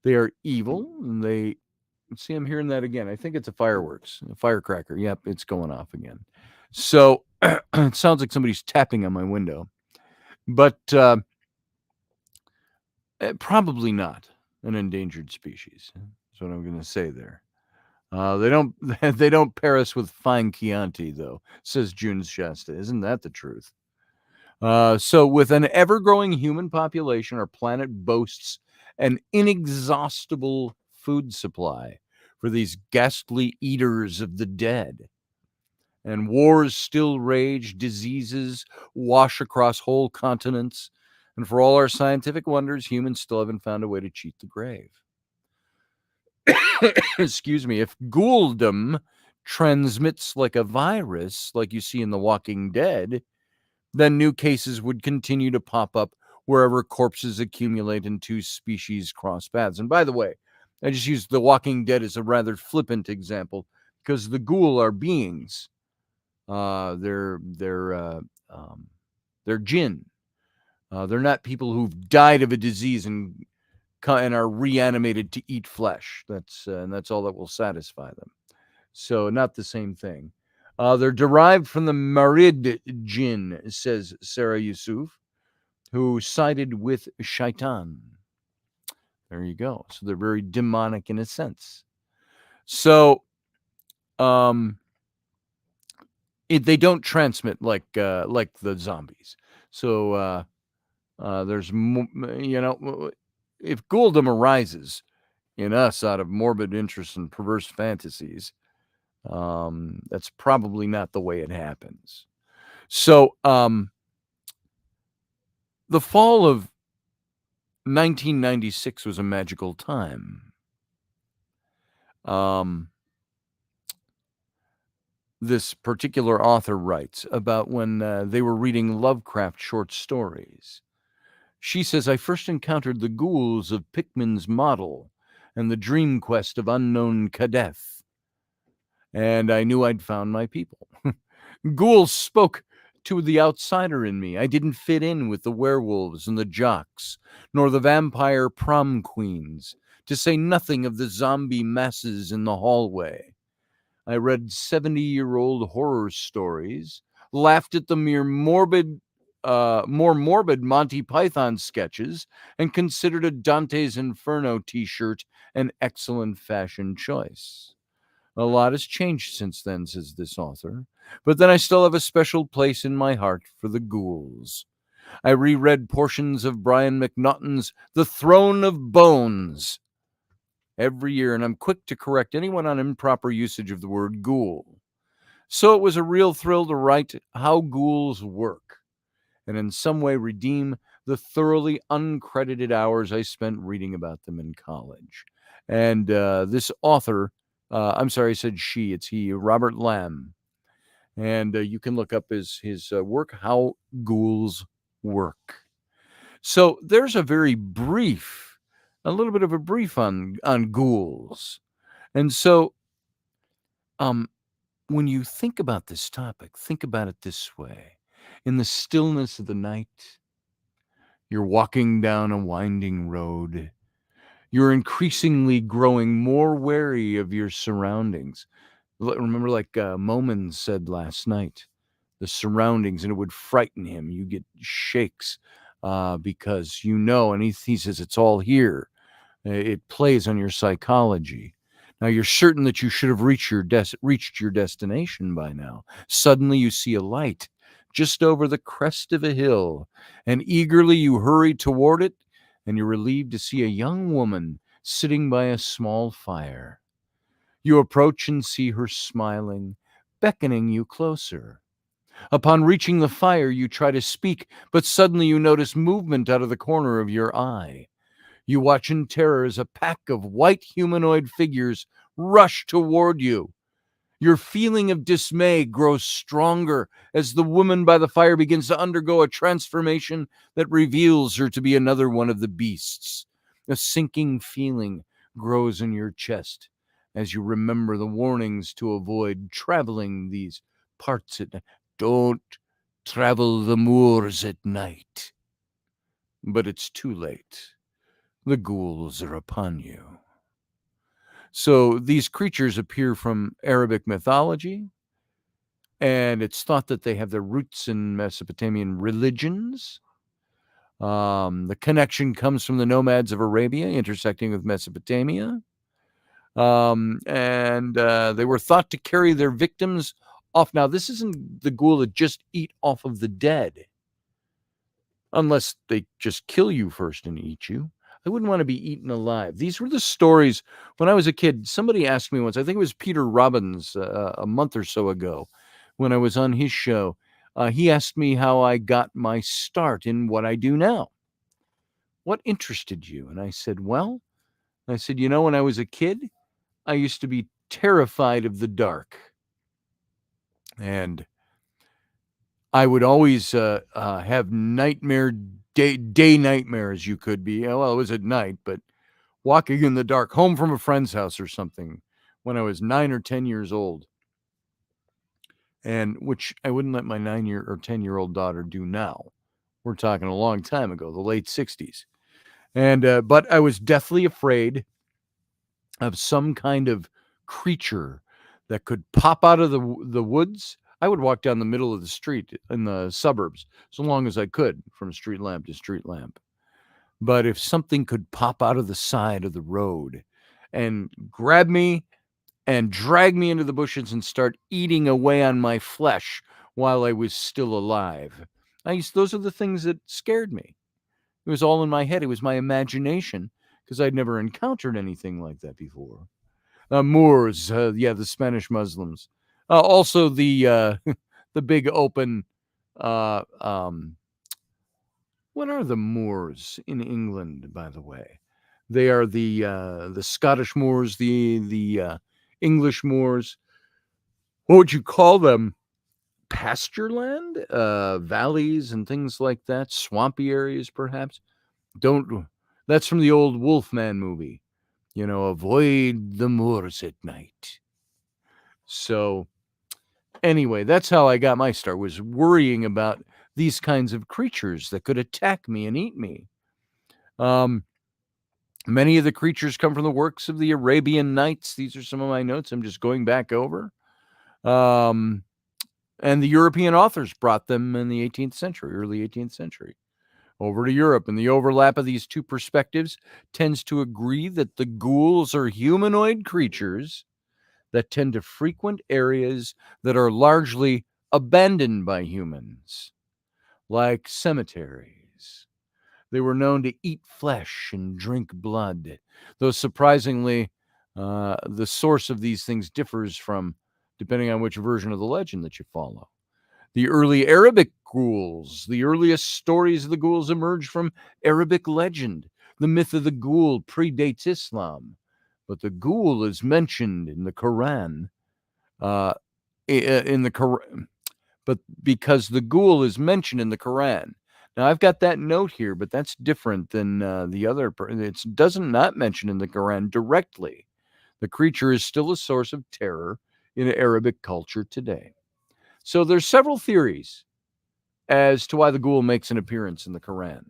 They are evil, and see, I'm hearing that again. I think it's a firecracker. Yep, it's going off again. So it sounds like somebody's tapping on my window, but probably not an endangered species. That's what I'm going to say there. They don't pair us with fine Chianti, though, says June Shasta. Isn't that the truth? So with an ever-growing human population, our planet boasts an inexhaustible food supply for these ghastly eaters of the dead. And wars still rage, diseases wash across whole continents, and for all our scientific wonders, humans still haven't found a way to cheat the grave. Excuse me. If ghouldom transmits like a virus, like you see in The Walking Dead, then new cases would continue to pop up wherever corpses accumulate and two species cross paths. And by the way, I just used The Walking Dead as a rather flippant example because the ghoul are beings. They're jinn. They're not people who've died of a disease and are reanimated to eat flesh. And that's all that will satisfy them. So not the same thing. They're derived from the Marid jinn, says Sarah Yusuf, who sided with Shaitan. There you go. So they're very demonic in a sense. So they don't transmit like the zombies. So there's, if ghouldom arises in us out of morbid interests and perverse fantasies, that's probably not the way it happens. So the fall of 1996 was a magical time. This particular author writes about when they were reading Lovecraft short stories. She says, I first encountered the ghouls of Pickman's model and the dream quest of unknown Kadeth, and I knew I'd found my people. Ghouls spoke to the outsider in me. I didn't fit in with the werewolves and the jocks, nor the vampire prom queens, to say nothing of the zombie masses in the hallway. I read 70-year-old horror stories, laughed at the more morbid Monty Python sketches, and considered a Dante's Inferno t-shirt an excellent fashion choice. A lot has changed since then, says this author, but then I still have a special place in my heart for the ghouls. I reread portions of Brian McNaughton's The Throne of Bones every year, and I'm quick to correct anyone on improper usage of the word ghoul. So it was a real thrill to write how ghouls work, and in some way redeem the thoroughly uncredited hours I spent reading about them in college. And this author, I said she, it's he, Robert Lamb. And you can look up his work, How Ghouls Work. So there's a little bit of a brief on ghouls. And so when you think about this topic, think about it this way. In the stillness of the night, you're walking down a winding road. You're increasingly growing more wary of your surroundings. Remember, like Momin said last night, the surroundings, and it would frighten him. You get shakes because and he says it's all here. It plays on your psychology. Now you're certain that you should have reached your destination by now. Suddenly you see a light just over the crest of a hill, and eagerly you hurry toward it, and you're relieved to see a young woman sitting by a small fire. You approach and see her smiling, beckoning you closer. Upon reaching the fire, you try to speak, but suddenly you notice movement out of the corner of your eye. You watch in terror as a pack of white humanoid figures rush toward you. Your feeling of dismay grows stronger as the woman by the fire begins to undergo a transformation that reveals her to be another one of the beasts. A sinking feeling grows in your chest as you remember the warnings to avoid traveling these parts at night. Don't travel the moors at night. But it's too late. The ghouls are upon you. So these creatures appear from Arabic mythology, and it's thought that they have their roots in Mesopotamian religions. The connection comes from the nomads of Arabia intersecting with Mesopotamia. And they were thought to carry their victims off. Now, this isn't the ghoul that just eat off of the dead, unless they just kill you first and eat you. I wouldn't want to be eaten alive. These were the stories when I was a kid. Somebody asked me once, I think it was Peter Robbins a month or so ago when I was on his show. He asked me how I got my start in what I do now. What interested you? And I said, when I was a kid, I used to be terrified of the dark. And I would always have day nightmares. You could be, well, it was at night, but walking in the dark, home from a friend's house or something when I was 9 or 10 years old. And which I wouldn't let my 9-year or 10-year-old daughter do now. We're talking a long time ago, the late 60s. And, but I was deathly afraid of some kind of creature that could pop out of the woods. I would walk down the middle of the street in the suburbs so long as I could, from street lamp to street lamp. But if something could pop out of the side of the road and grab me and drag me into the bushes and start eating away on my flesh while I was still alive, those are the things that scared me. It was all in my head. It was my imagination, because I'd never encountered anything like that before. Moors, the Spanish Muslims. Also the the big open. What are the Moors in England, by the way? They are the Scottish Moors, the English Moors. What would you call them? Pasture land, valleys and things like that, swampy areas, perhaps. That's from the old Wolfman movie. Avoid the moors at night. So anyway, that's how I got my start, was worrying about these kinds of creatures that could attack me and eat me. Many of the creatures come from the works of the Arabian Nights. These are some of my notes I'm just going back over. And the European authors brought them in the 18th century, early 18th century, over to Europe. And the overlap of these two perspectives tends to agree that the ghouls are humanoid creatures that tend to frequent areas that are largely abandoned by humans, like cemeteries. They were known to eat flesh and drink blood, though surprisingly, the source of these things differs from depending on which version of the legend that you follow. The early Arabic ghouls, the earliest stories of the ghouls emerged from Arabic legend. The myth of the ghoul predates Islam, but the ghoul is mentioned in the Quran. In the Quran, but because the ghoul is mentioned in the Quran. Now I've got that note here, but that's different than the other. It doesn't not mention in the Quran directly. The creature is still a source of terror in Arabic culture today. So there's several theories as to why the ghoul makes an appearance in the Quran.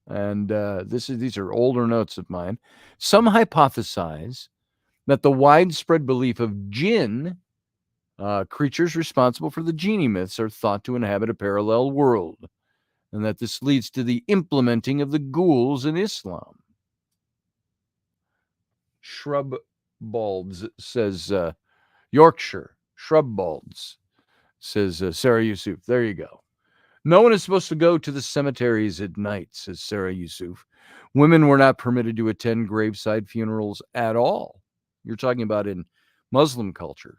And these are older notes of mine. Some hypothesize that the widespread belief of jinn, creatures responsible for the genie myths, are thought to inhabit a parallel world, and that this leads to the implementing of the ghouls in Islam. Shrub Balds says Yorkshire. Shrub Balds says Sarah Yusuf. There you go. No one is supposed to go to the cemeteries at night, says Sarah Yusuf. Women were not permitted to attend graveside funerals at all. You're talking about in Muslim culture.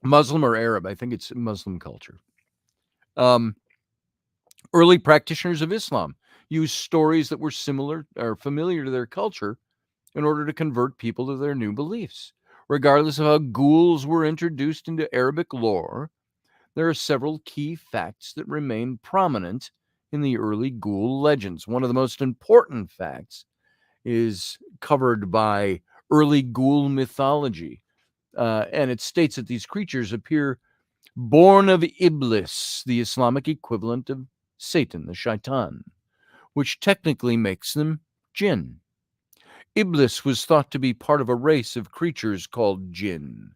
Muslim or Arab, I think it's Muslim culture. Early practitioners of Islam used stories that were similar or familiar to their culture in order to convert people to their new beliefs. Regardless of how ghouls were introduced into Arabic lore, there are several key facts that remain prominent in the early ghoul legends. One of the most important facts is covered by early ghoul mythology, and it states that these creatures appear born of Iblis, the Islamic equivalent of Satan, the shaitan, which technically makes them jinn. Iblis was thought to be part of a race of creatures called jinn,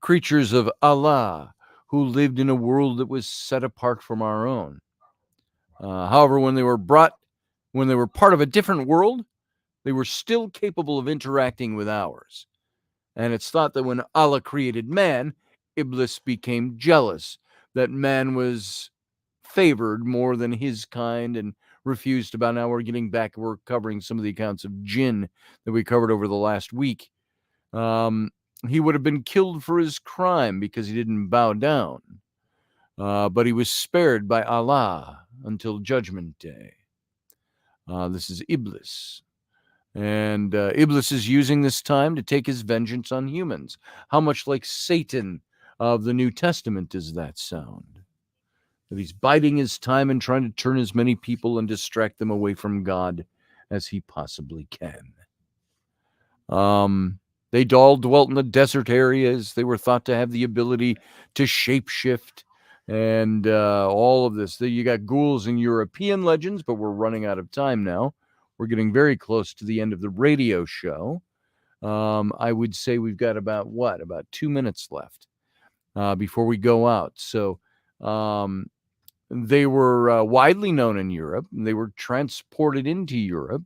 creatures of Allah, who lived in a world that was set apart from our own. However, when they were part of a different world, they were still capable of interacting with ours. And it's thought that when Allah created man, Iblis became jealous that man was favored more than his kind and refused to bow. Now we're getting back, we're covering some of the accounts of jinn that we covered over the last week. He would have been killed for his crime because he didn't bow down. But he was spared by Allah until Judgment Day. This is Iblis. And Iblis is using this time to take his vengeance on humans. How much like Satan of the New Testament does that sound? That he's biding his time and trying to turn as many people and distract them away from God as he possibly can. They all dwelt in the desert areas. They were thought to have the ability to shapeshift and all of this. You got ghouls in European legends, but we're running out of time now. We're getting very close to the end of the radio show. I would say we've got about 2 minutes left before we go out. So they were widely known in Europe. They were transported into Europe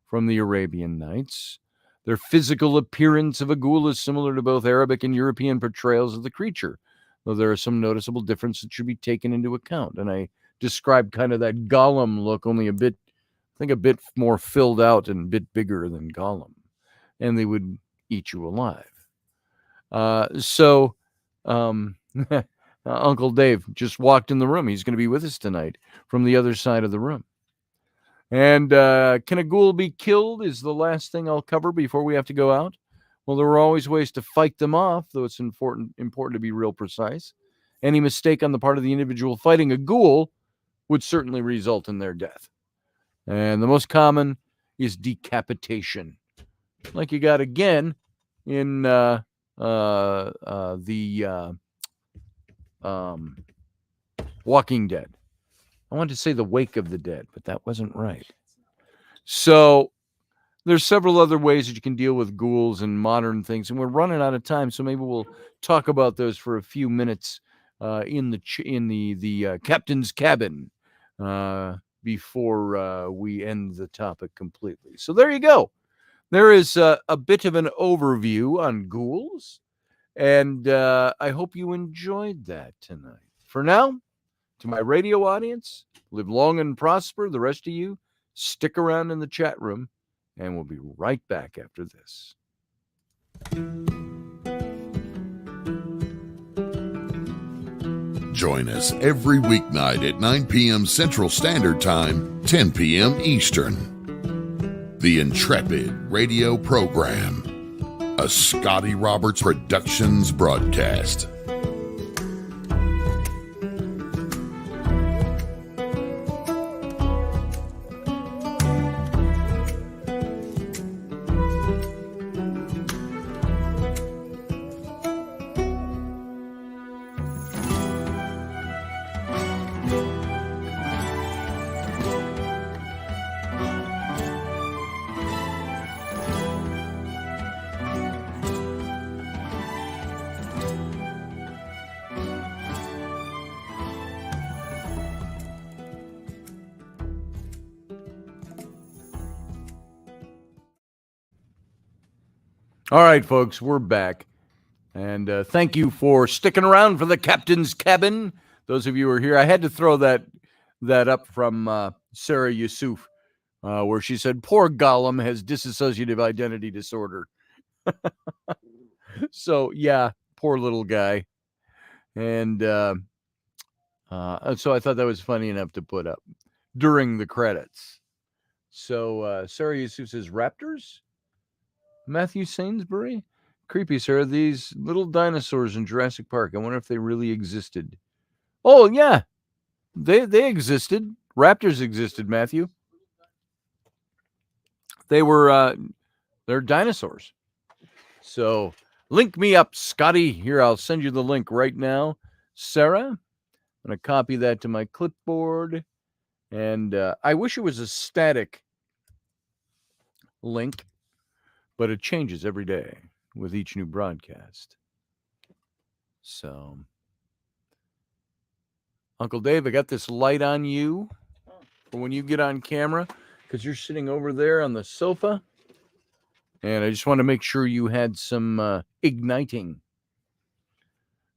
from the Arabian Nights. Their physical appearance of a ghoul is similar to both Arabic and European portrayals of the creature, though there are some noticeable differences that should be taken into account. And I described kind of that Gollum look, only a bit more filled out and a bit bigger than Gollum. And they would eat you alive. Uncle Dave just walked in the room. He's going to be with us tonight from the other side of the room. And can a ghoul be killed is the last thing I'll cover before we have to go out. Well, there are always ways to fight them off, though it's important to be real precise. Any mistake on the part of the individual fighting a ghoul would certainly result in their death. And the most common is decapitation, like you got again in the Walking Dead. I wanted to say The Wake of the Dead, but that wasn't right. So there's several other ways that you can deal with ghouls and modern things, and we're running out of time, so maybe we'll talk about those for a few minutes in the captain's cabin before we end the topic completely. So there you go. There is a bit of an overview on ghouls, and I hope you enjoyed that tonight. For now, to my radio audience, live long and prosper. The rest of you, stick around in the chat room, and we'll be right back after this. Join us every weeknight at 9 p.m. Central Standard Time, 10 p.m. Eastern. The Intrepid radio program, a Scotty Roberts Productions broadcast. All right, folks, we're back. And thank you for sticking around for the captain's cabin. Those of you who are here, I had to throw that up from Sarah Yusuf, where she said, poor Gollum has dissociative identity disorder. So, yeah, poor little guy. And so I thought that was funny enough to put up during the credits. So Sarah Yusuf says, Raptors? Matthew Sainsbury? Creepy, Sarah. These little dinosaurs in Jurassic Park. I wonder if they really existed. Oh, yeah. They existed. Raptors existed, Matthew. They're dinosaurs. So link me up, Scotty. Here, I'll send you the link right now. Sarah, I'm going to copy that to my clipboard. And I wish it was a static link, but it changes every day with each new broadcast. So, Uncle Dave, I got this light on you for when you get on camera, because you're sitting over there on the sofa. And I just want to make sure you had some igniting.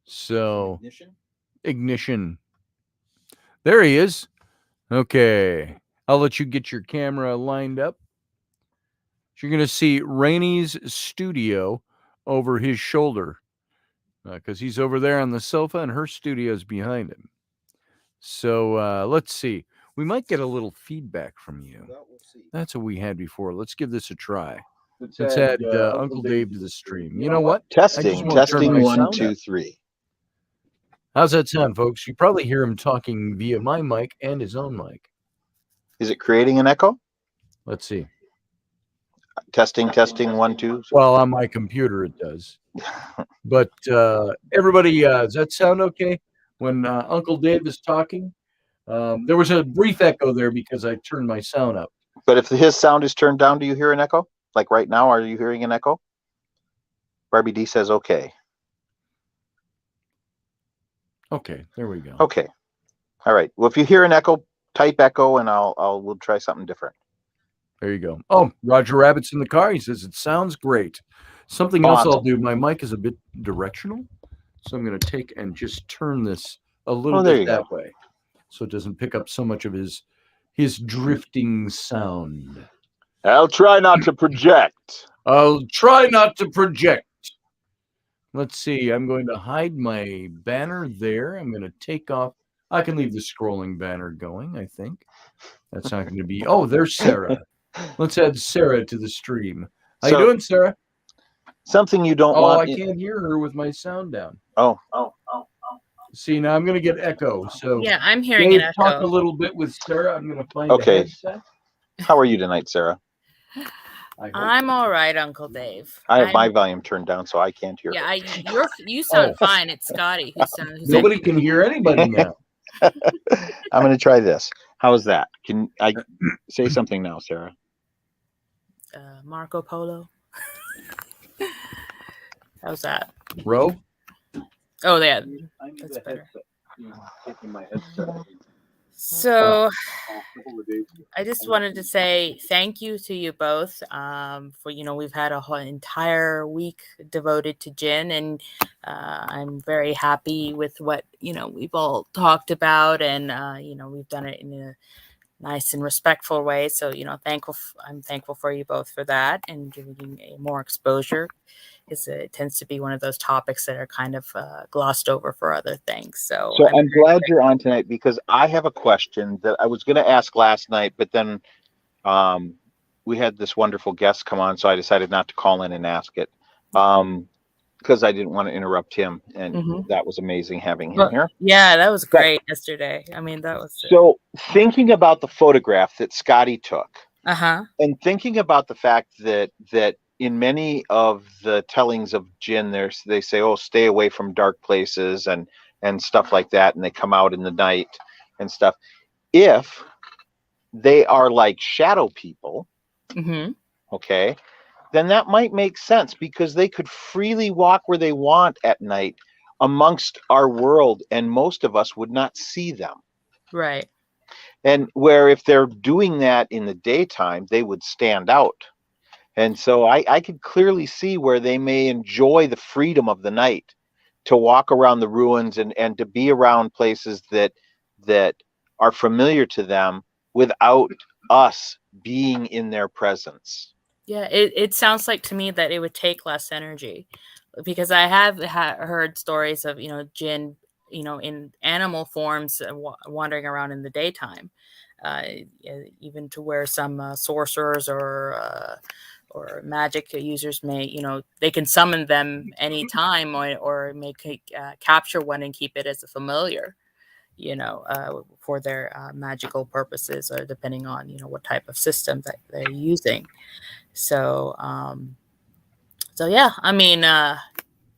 So, ignition. There he is. Okay. I'll let you get your camera lined up. You're going to see Rainey's studio over his shoulder because he's over there on the sofa and her studio's behind him. So let's see. We might get a little feedback from you. That's what we had before. Let's give this a try. Let's add Uncle Dave to the stream. You know what? Testing 1, 2, 3. How's that sound, folks? You probably hear him talking via my mic and his own mic. Is it creating an echo? Let's see. Testing 1, 2. Well, on my computer it does. But everybody, does that sound okay? When Uncle Dave is talking, there was a brief echo there because I turned my sound up. But if his sound is turned down, do you hear an echo? Like right now, are you hearing an echo? Barbie D says okay. Okay, there we go. Okay. All right. Well, if you hear an echo, type echo and we'll try something different. There you go. Oh, Roger Rabbit's in the car. He says, it sounds great. Something else I'll do. My mic is a bit directional. So I'm going to take and just turn this a little bit that way. So it doesn't pick up so much of his drifting sound. I'll try not to project. Let's see. I'm going to hide my banner there. I'm going to take off. I can leave the scrolling banner going, I think. That's not going to be... Oh, there's Sarah. Let's add Sarah to the stream. How you doing, Sarah? Something you don't want... Oh, I can't hear her with my sound down. Oh. See, now I'm going to get echo. So yeah, I'm hearing an echo. Talk a little bit with Sarah. I'm going to find a headset. How are you tonight, Sarah? I'm all right, Uncle Dave. I have my volume turned down, so I can't hear. Yeah, you sound fine. It's Scotty who sounds. Nobody can hear anybody now. I'm going to try this. How is that? Can I say something now, Sarah? Marco Polo. How's that? Ro? Oh, yeah, I need that's a better. headset. Taking my headset. So A couple of days ago. I just wanted to say thank you to you both for, we've had a whole entire week devoted to gin, and I'm very happy with what, we've all talked about, and, we've done it in a nice and respectful way. So, I'm thankful for you both for that and giving more exposure. It tends to be one of those topics that are kind of glossed over for other things. So I'm glad you're on tonight, because I have a question that I was going to ask last night, but then we had this wonderful guest come on, so I decided not to call in and ask it because I didn't want to interrupt him, and that was amazing having him here. Yeah, that was great yesterday. I mean, that was so thinking about the photograph that Scotty took, and thinking about the fact that in many of the tellings of gin, they say, oh, stay away from dark places and stuff like that, and they come out in the night and stuff. If they are like shadow people, okay, then that might make sense, because they could freely walk where they want at night amongst our world, and most of us would not see them. Right. And where if they're doing that in the daytime, they would stand out. And so I could clearly see where they may enjoy the freedom of the night to walk around the ruins and to be around places that are familiar to them without us being in their presence. Yeah, it sounds like to me that it would take less energy, because I have heard stories of, jinn, in animal forms wandering around in the daytime, even to where some sorcerers or magic users may, they can summon them anytime, or may capture one and keep it as a familiar, for their magical purposes, or depending on, what type of system that they're using. So, yeah, I mean,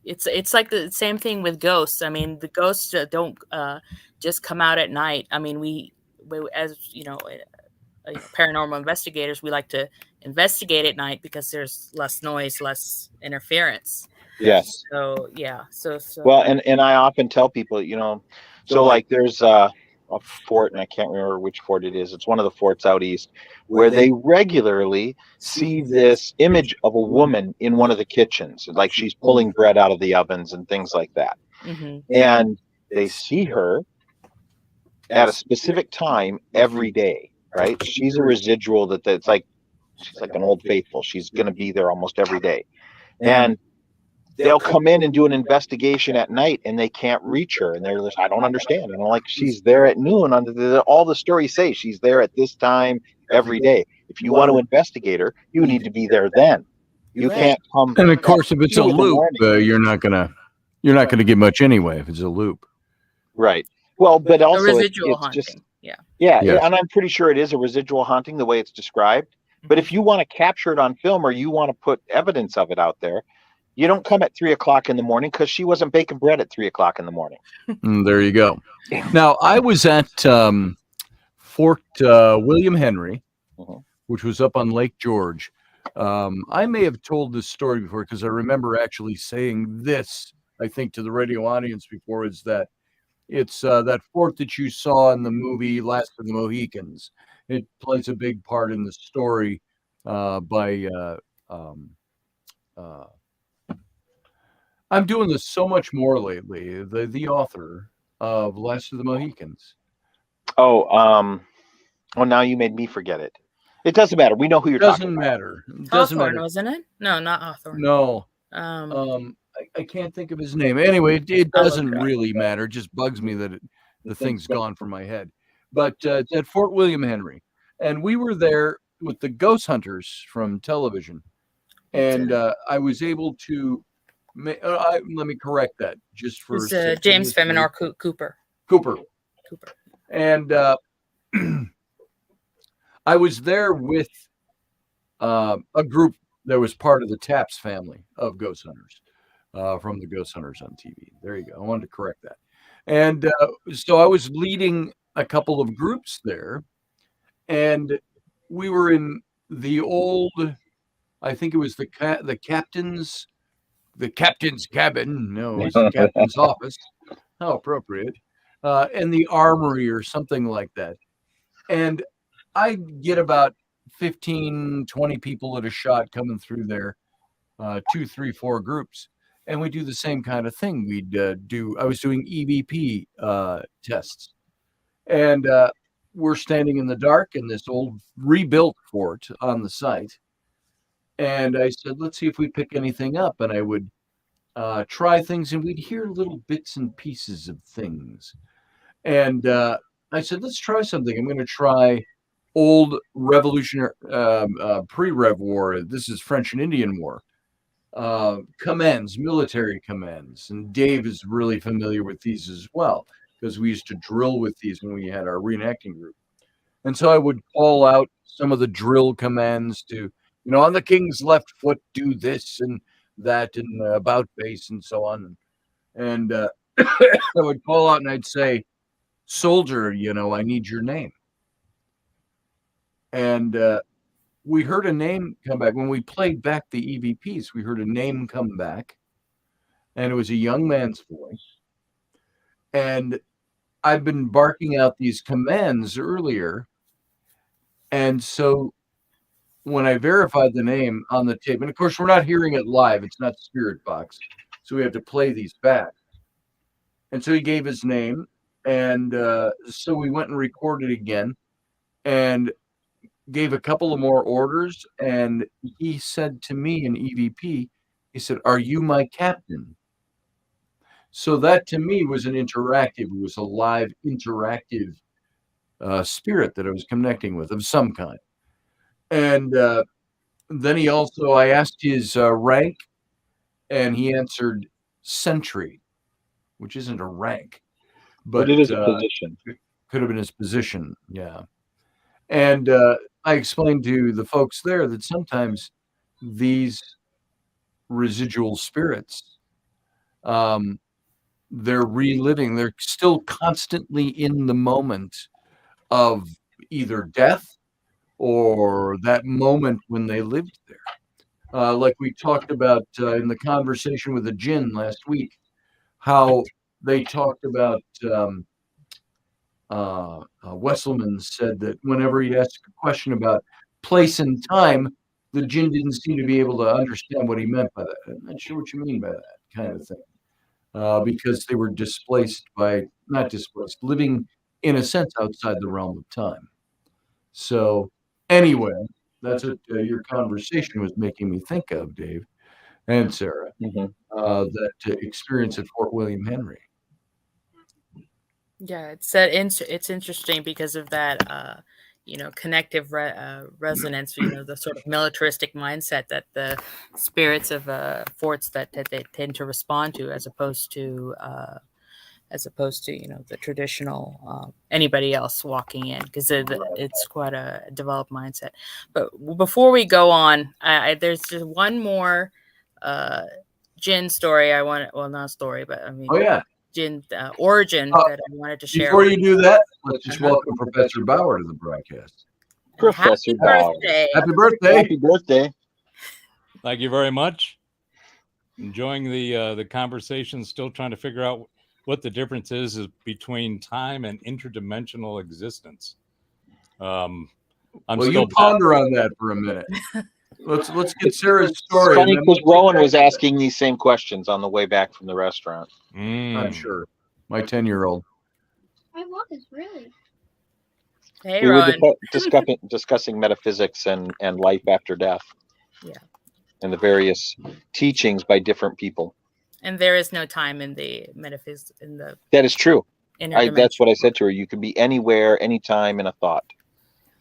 it's like the same thing with ghosts. I mean, the ghosts don't just come out at night. I mean, we as paranormal investigators, we like to investigate at night because there's less noise, less interference. Yes. So yeah. So well, and I often tell people, so like there's a fort, and I can't remember which fort it is. It's one of the forts out east, where they regularly see this image of a woman in one of the kitchens, like she's pulling bread out of the ovens and things like that. And they see her at a specific time every day, right? She's a residual that's like, she's like an old faithful. She's going to be there almost every day. And they'll come in and do an investigation at night, and they can't reach her, and they're like, I don't understand. And I'm like, she's there at noon. All the stories say she's there at this time every day. If you want to investigate her, you need to be there then. You can't come. And of course, if it's a loop, you're not gonna get much anyway if it's a loop. Right. Well, but also a residual it's haunting. just Yeah, and I'm pretty sure it is a residual haunting the way it's described. But if you want to capture it on film, or you want to put evidence of it out there, you don't come at 3 o'clock in the morning, because she wasn't baking bread at 3 o'clock in the morning. There you go. Now, I was at Fort William Henry, which was up on Lake George. I may have told this story before, because I remember actually saying this, I think, to the radio audience before, is that it's that fort that you saw in the movie Last of the Mohicans. It plays a big part in the story by I'm doing this so much more lately. The author of Last of the Mohicans. Oh, now you made me forget it. It doesn't matter. We know who you're talking about. Doesn't Hawthorne, matter. Wasn't it? No, not Hawthorne. No. I can't think of his name. Anyway, it doesn't really matter. It just bugs me that the thing's gone from my head. But it's at Fort William Henry. And we were there with the ghost hunters from television. And I was able to... let me correct that, just for James Feminor Cooper. And I was there with a group that was part of the Taps family of ghost hunters, from the Ghost Hunters on TV. There you go. I wanted to correct that. And so I was leading a couple of groups there, and we were in the old I think it was the captain's cabin. No, it's the captain's office. How appropriate. And the armory or something like that. And I get about 15, 20 people at a shot coming through there, 2, 3, 4 groups. And we do the same kind of thing. I was doing EVP tests. And we're standing in the dark in this old rebuilt fort on the site. And I said, let's see if we pick anything up. And I would try things, and we'd hear little bits and pieces of things. And I said, let's try something. I'm going to try old revolutionary, pre-Rev War. This is French and Indian War. Commands, military commands. And Dave is really familiar with these as well, because we used to drill with these when we had our reenacting group. And so I would call out some of the drill commands to, on the king's left foot, do this and that, and about face and so on. And I would call out and I'd say, soldier, I need your name. And we heard a name come back. When we played back the EVPs, we heard a name come back. And it was a young man's voice. And I've been barking out these commands earlier. And so when I verified the name on the tape, and of course, we're not hearing it live. It's not Spirit Box. So we have to play these back. And so he gave his name. And so we went and recorded again and gave a couple of more orders. And he said to me in EVP, he said, "Are you my captain?" So that to me was it was a live interactive spirit that I was connecting with of some kind. And then I asked his rank, and he answered sentry, which isn't a rank. But it is a position. Could have been his position, yeah. And I explained to the folks there that sometimes these residual spirits, they're reliving. They're still constantly in the moment of either death or that moment when they lived there. Like we talked about in the conversation with the Jinn last week, how they talked about Wesselman said that whenever he'd ask a question about place and time, the Jinn didn't seem to be able to understand what he meant by that. I'm not sure what you mean by that kind of thing, because they were living in a sense outside the realm of time. So anyway, that's what your conversation was making me think of, Dave and Sarah, that experience at Fort William Henry. Yeah, it's interesting because of that, connective resonance. The sort of militaristic mindset that the spirits of forts that they tend to respond to, as opposed to the traditional anybody else walking in, because it's quite a developed mindset. But before we go on, there's just one more Jinn story I want. Well, not a story, but I mean, Jinn origin that I wanted to share. Before you do that, let's just welcome Professor Bauer to the broadcast. Professor Bauer. Happy birthday! Happy birthday! Thank you very much. Enjoying the conversation. Still trying to figure out what the difference is between time and interdimensional existence. You ponder on that for a minute. Let's get Sarah's story. It's funny because Rowan was asking these same questions on the way back from the restaurant. I'm sure. My 10-year-old. I was really. Hey, we Rowan. were discussing metaphysics and life after death. Yeah. And the various teachings by different people. And there is no time in the metaphysics. That is true. That's what I said to her. You can be anywhere, anytime in a thought.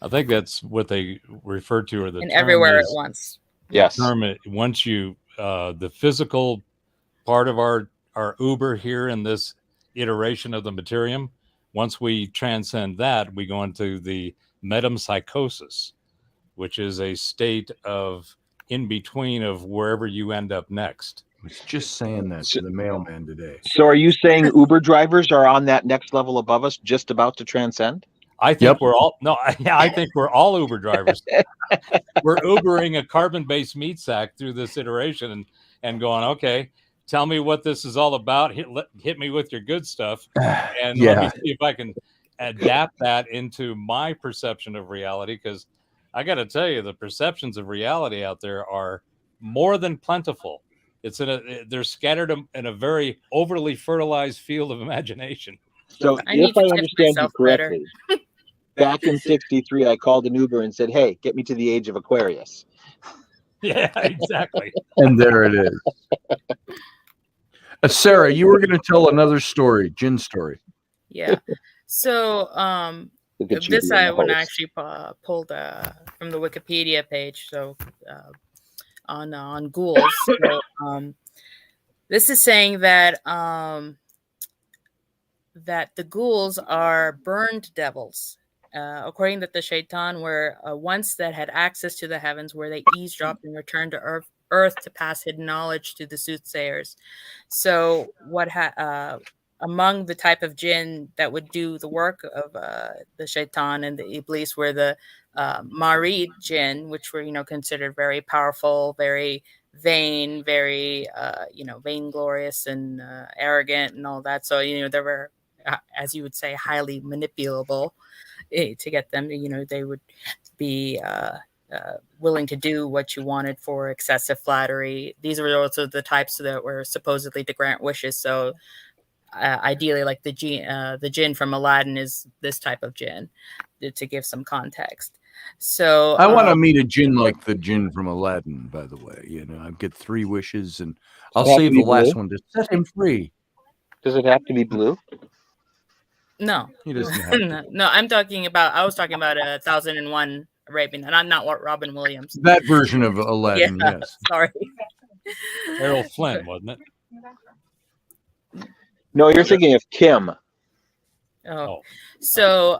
I think that's what they refer to, or the and term everywhere is, at once. Yes. Once you the physical part of our Uber here in this iteration of the materium, once we transcend that, we go into the metempsychosis, which is a state of in between of wherever you end up next. I was just saying that to the mailman today. So are you saying Uber drivers are on that next level above us, just about to transcend? I think we're all I think we're all Uber drivers. We're Ubering a carbon-based meat sack through this iteration and going, okay, tell me what this is all about. Hit me with your good stuff, and let me see if I can adapt that into my perception of reality. Because I got to tell you, the perceptions of reality out there are more than plentiful. They're scattered in a very overly fertilized field of imagination. So if I understand you correctly, back in '63, I called an Uber and said, "Hey, get me to the age of Aquarius." Yeah, exactly. And there it is. Sarah, you were going to tell another story, Jin story. Yeah. So this I when I actually pulled from the Wikipedia page. So on ghouls. So, this is saying that that the ghouls are burned devils. According that the shaitan were once that had access to the heavens, where they eavesdropped and returned to earth to pass hidden knowledge to the soothsayers. So among the type of jinn that would do the work of the shaitan and the iblis were the marid jinn, which were considered very powerful, very vain, very vainglorious and arrogant and all that. So they were, as you would say, highly manipulable. To get them, they would be willing to do what you wanted for excessive flattery. These were also the types that were supposedly to grant wishes. So ideally, like the jinn from Aladdin is this type of jinn, to give some context. So I want to meet a jinn like the jinn from Aladdin, by the way. I get 3 wishes and I'll save the last one to set him free. Does it have to be blue? No, he doesn't have to. No, I was talking about 1001 Arabian, and I'm not Robin Williams. That version of Aladdin, yes. Sorry. Errol Flynn, wasn't it? No, you're thinking of Kim. Oh. So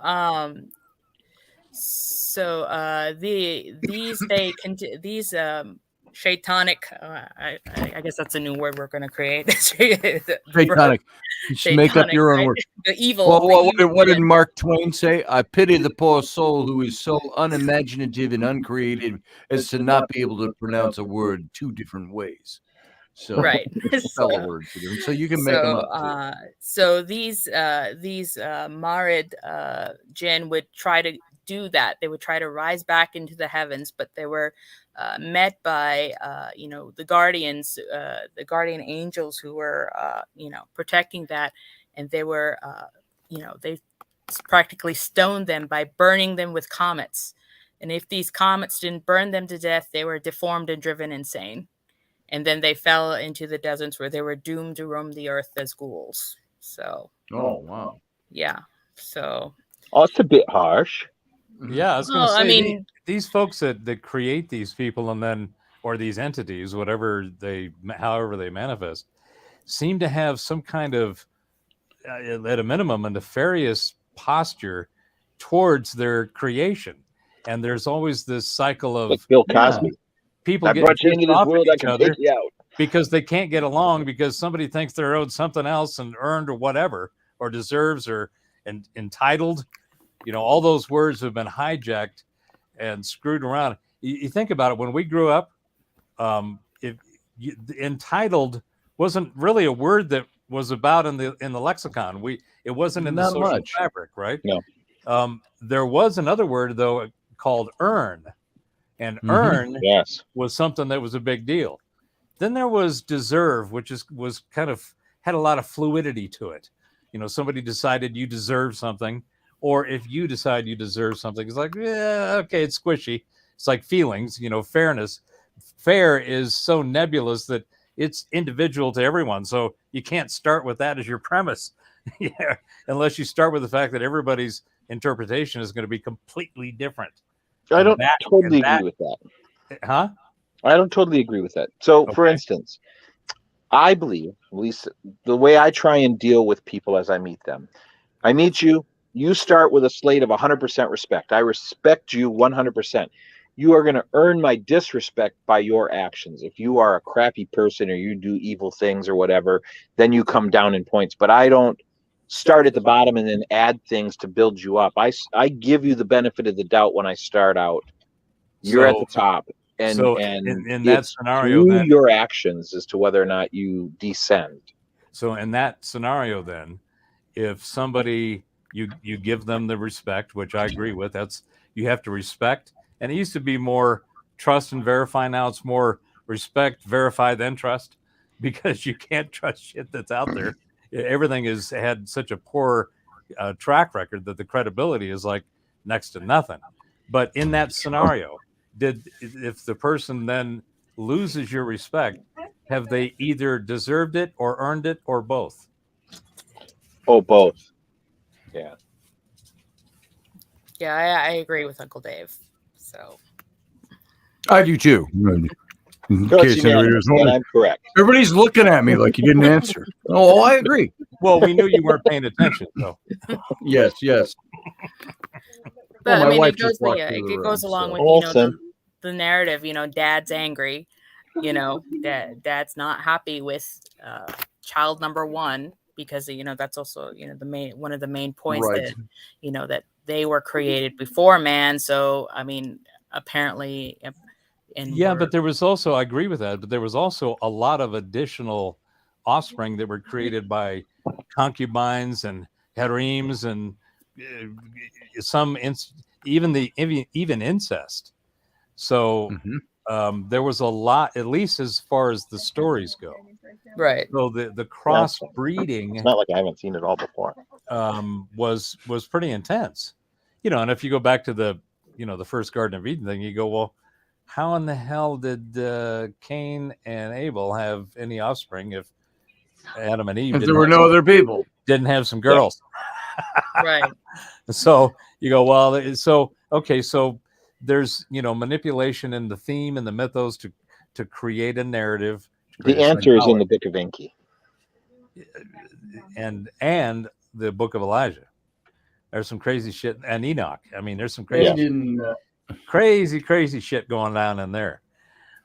these shaitanic, I guess that's a new word we're going to create. Shaitanic. Just make up your own word. The evil. Well, what did Mark Twain say? I pity the poor soul who is so unimaginative and uncreative as to not be able to pronounce a word 2 different ways. So, right. Spell a word to them, so you can make them up too. So these Marid jinn would try to do that. They would try to rise back into the heavens, but they were met by the guardians, the guardian angels who were protecting that, and they were they practically stoned them by burning them with comets. And if these comets didn't burn them to death, they were deformed and driven insane. And then they fell into the deserts where they were doomed to roam the earth as ghouls. So. Oh wow. Yeah. So. Oh, it's a bit harsh. Yeah, I was going to say, these folks that create these people or these entities, however they manifest, seem to have some kind of, at a minimum, a nefarious posture towards their creation. And there's always this cycle of like Bill Cosby. People get into this world each other because they can't get along because somebody thinks they're owed something else and earned or whatever, or deserves or entitled. All those words have been hijacked and screwed around. You think about it. When we grew up, entitled wasn't really a word that was about in the lexicon. It wasn't in the social fabric, right? No. There was another word though called earn, and earn was something that was a big deal. Then there was deserve, which was kind of had a lot of fluidity to it. Somebody decided you deserve something. Or if you decide you deserve something, it's like, yeah, okay, it's squishy. It's like feelings, fairness. Fair is so nebulous that it's individual to everyone. So you can't start with that as your premise, unless you start with the fact that everybody's interpretation is going to be completely different. I don't totally agree with that. Huh? I don't totally agree with that. So, for instance, I believe, at least the way I try and deal with people as I meet them, I meet you. You start with a slate of 100% respect. I respect you 100%. You are going to earn my disrespect by your actions. If you are a crappy person or you do evil things or whatever, then you come down in points. But I don't start at the bottom and then add things to build you up. I give you the benefit of the doubt when I start out. You're at the top, and in that it's scenario, through then your actions as to whether or not you descend. so in that scenario, then if somebody you give them the respect, which I agree with, that's you have to respect. And it used to be more trust and verify. Now it's more respect, verify, then trust, because you can't trust shit that's out there. Everything has had such a poor track record that the credibility is like next to nothing. But in that scenario, if the person then loses your respect, have they either deserved it or earned it or both? Oh, both. Yeah. Yeah, I agree with Uncle Dave. So I do too. In So it's case anybody was unanimous, then wondering. I'm correct. Everybody's looking at me like you didn't answer. Oh, I agree. Well, we knew you weren't paying attention, so Yes. but my I mean wife it goes just walked yeah, through the it goes room, along so. with Awesome. the narrative, dad's angry, dad's not happy with child number one, because that's also one of the main points Right. that that they were created before man. So I mean, apparently, but there was also, I agree with that, but there was also a lot of additional offspring that were created by concubines and harems and even incest. So there was a lot, at least as far as the stories go. right. So the crossbreeding, It's not like I haven't seen it all before. was pretty intense, and if you go back to the first Garden of Eden thing, you go, well, how in the hell did Cain and Abel have any offspring if Adam and Eve If there were no other people. didn't have some girls? Right. So you go, well, so there's manipulation in the theme and the mythos to create a narrative. The answer is in the Book of Enki. And the Book of Elijah. There's some crazy shit, and Enoch. I mean, there's some crazy, crazy shit going on in there.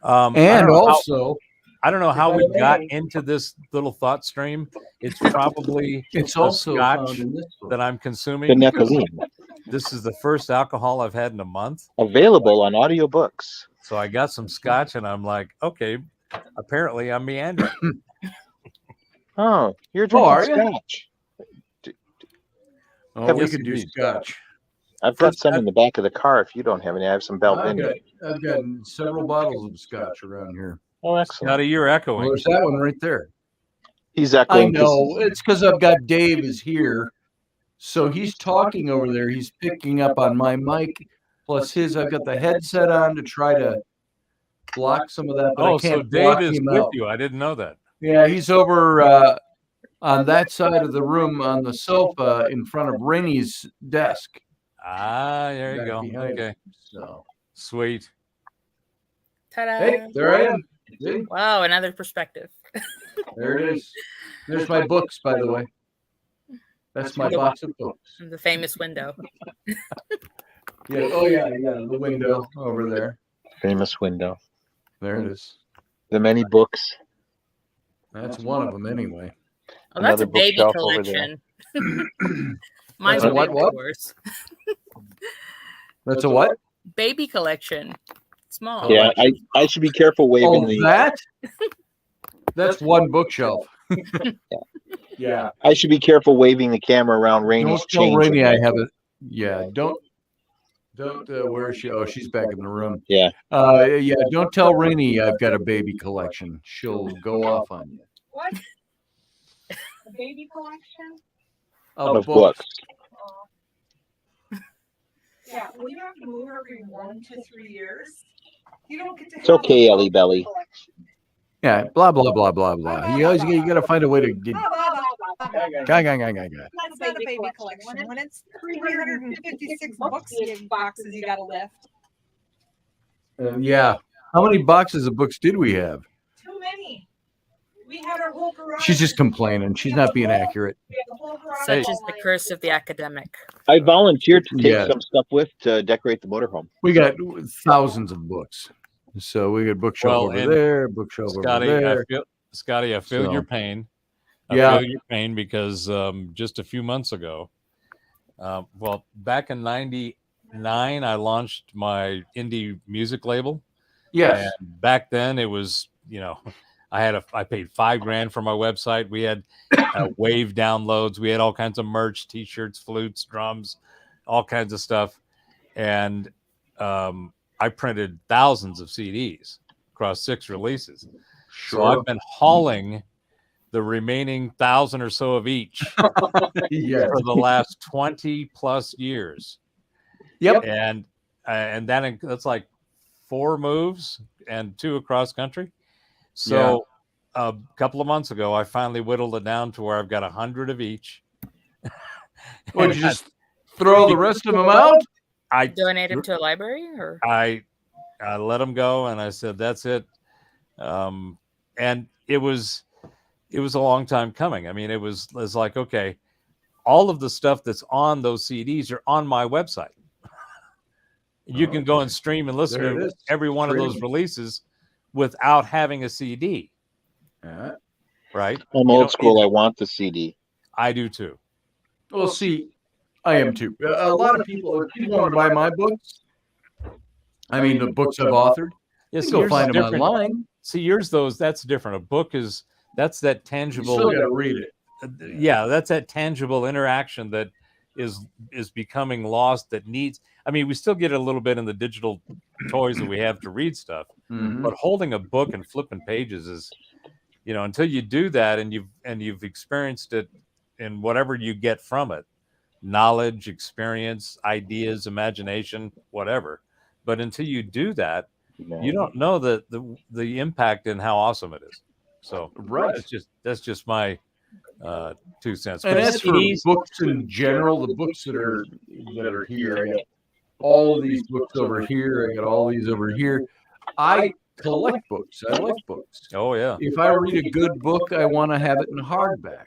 And also, I don't know how we got into this little thought stream. It's probably it's also scotch found in this book. that I'm The consuming. Nephilim. This is the first alcohol I've had in a month. Available on audiobooks. So I got some scotch, and I'm like, okay, apparently I'm meandering. Oh, you're are drinking you? scotch. Oh, we Yes, could do indeed. scotch. I've got some in the back of the car if you don't have any. I have some Belvin. I've got several bottles of scotch around here. Oh, excellent. Scotty, you're Well, echoing. there's that one right there. He's I echoing. know. It's because I've got Dave is here. So he's talking over there. He's picking up on my mic. Plus his, I've got the headset on to try to block some of that. But I Oh, so can't block Dave is him with out. you. I didn't know that. Yeah, he's over on that side of the room on the sofa in front of Rainey's desk. Ah, there you Back go. behind Okay, him. So, sweet. Ta-da. hey, there I am. See? Wow, another perspective. There it is. There's my books, by the way. That's my box of books. The famous window. Yeah. Oh, yeah. The window over there. Famous window. There it is. The many books. That's one of them, anyway. Oh, that's Another a baby bookshelf over there. collection. Mine's That's a a what, big what? yours. That's a what? Baby collection. Small. Yeah, I should be careful waving the. That? That's one bookshelf. Yeah. I should be careful waving the camera around Rainey's Don't tell change. Rainey I have it. Yeah. Don't. Where is she? Oh, she's back in the room. Yeah. Yeah. Don't tell Rainey I've got a baby collection. She'll go off on you. What? A baby collection? Of books. Yeah, we have to move every 1 to 3 years. You don't get to. It's okay, Ellie Belly. Yeah. Blah blah blah blah blah. You always got to find a way to get. Guy. That's not a baby collection. When it's 356 boxes, you got to lift. Yeah. How many boxes of books did we have? Too many. We had our whole garage. She's just complaining. She's not being accurate. We had the whole garage Such full is the of- curse of the academic. I volunteered to take Yeah. some stuff with to decorate the motorhome. We got thousands of books. So we got bookshelf Well, over and there, bookshelf Scotty, over there. I feel So- your pain. I Yeah. feel your pain because just a few months ago, well, back in '99, I launched my indie music label. Yes. And back then it was, I paid $5,000 for my website. We had wave downloads. We had all kinds of merch, t-shirts, flutes, drums, all kinds of stuff. And I printed thousands of CDs across 6 releases. Sure. So I've been hauling the remaining 1,000 or so of each Yes. for the last 20 plus years. Yep. And that's like 4 moves and 2 across country. So a couple of months ago, I finally whittled it down to where I've got 100 of each. Would you just throw the rest of them out? I Donate them to a library, or I let them go, and I said that's it. And it was a long time coming. I mean, it was like, okay, all of the stuff that's on those CDs are on my website. You can go and stream and listen to every one of those releases without having a CD. Right? I'm old school. I want the CD. I do too. Well, see, I am too. A lot of people, if you want to buy my books, I mean, the books I've authored, you can go find them online. See, yours, that's different. A book that's that tangible. You still got to read it. Yeah, that's that tangible interaction that is becoming lost. That needs. I mean, we still get a little bit in the digital toys that we have to read stuff, but holding a book and flipping pages is, until you do that and you've experienced it in whatever you get from it, knowledge, experience, ideas, imagination, whatever. But until you do that, you don't know the impact and how awesome it is. So that's just my 2 cents. And as for books in general, the books that are here, I got all of these books over here. I got all these over here. I collect books. I like books. Oh yeah. If I read a good book, I want to have it in hardback.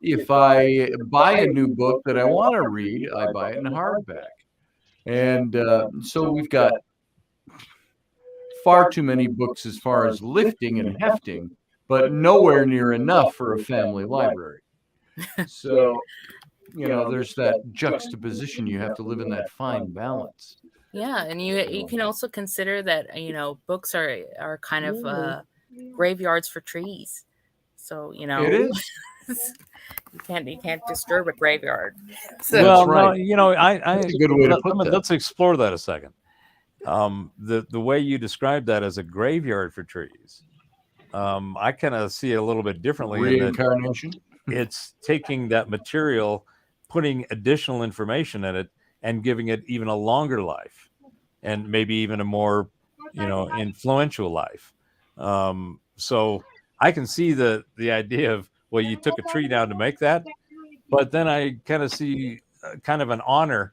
If I buy a new book that I want to read, I buy it in hardback. And so we've got far too many books as far as lifting and hefting, but nowhere near enough for a family library. So, there's that juxtaposition. You have to live in that fine balance. Yeah, and you can also consider that books are kind of graveyards for trees. So it is. you can't disturb a graveyard. So, well, right. That's a good way to put that. Let's explore that a second. The way you describe that as a graveyard for trees, I kind of see it a little bit differently. Reincarnation. It's taking that material, putting additional information in it, and giving it even a longer life, and maybe even a more, influential life. So I can see the idea of, well, you took a tree down to make that, but then I kind of see kind of an honor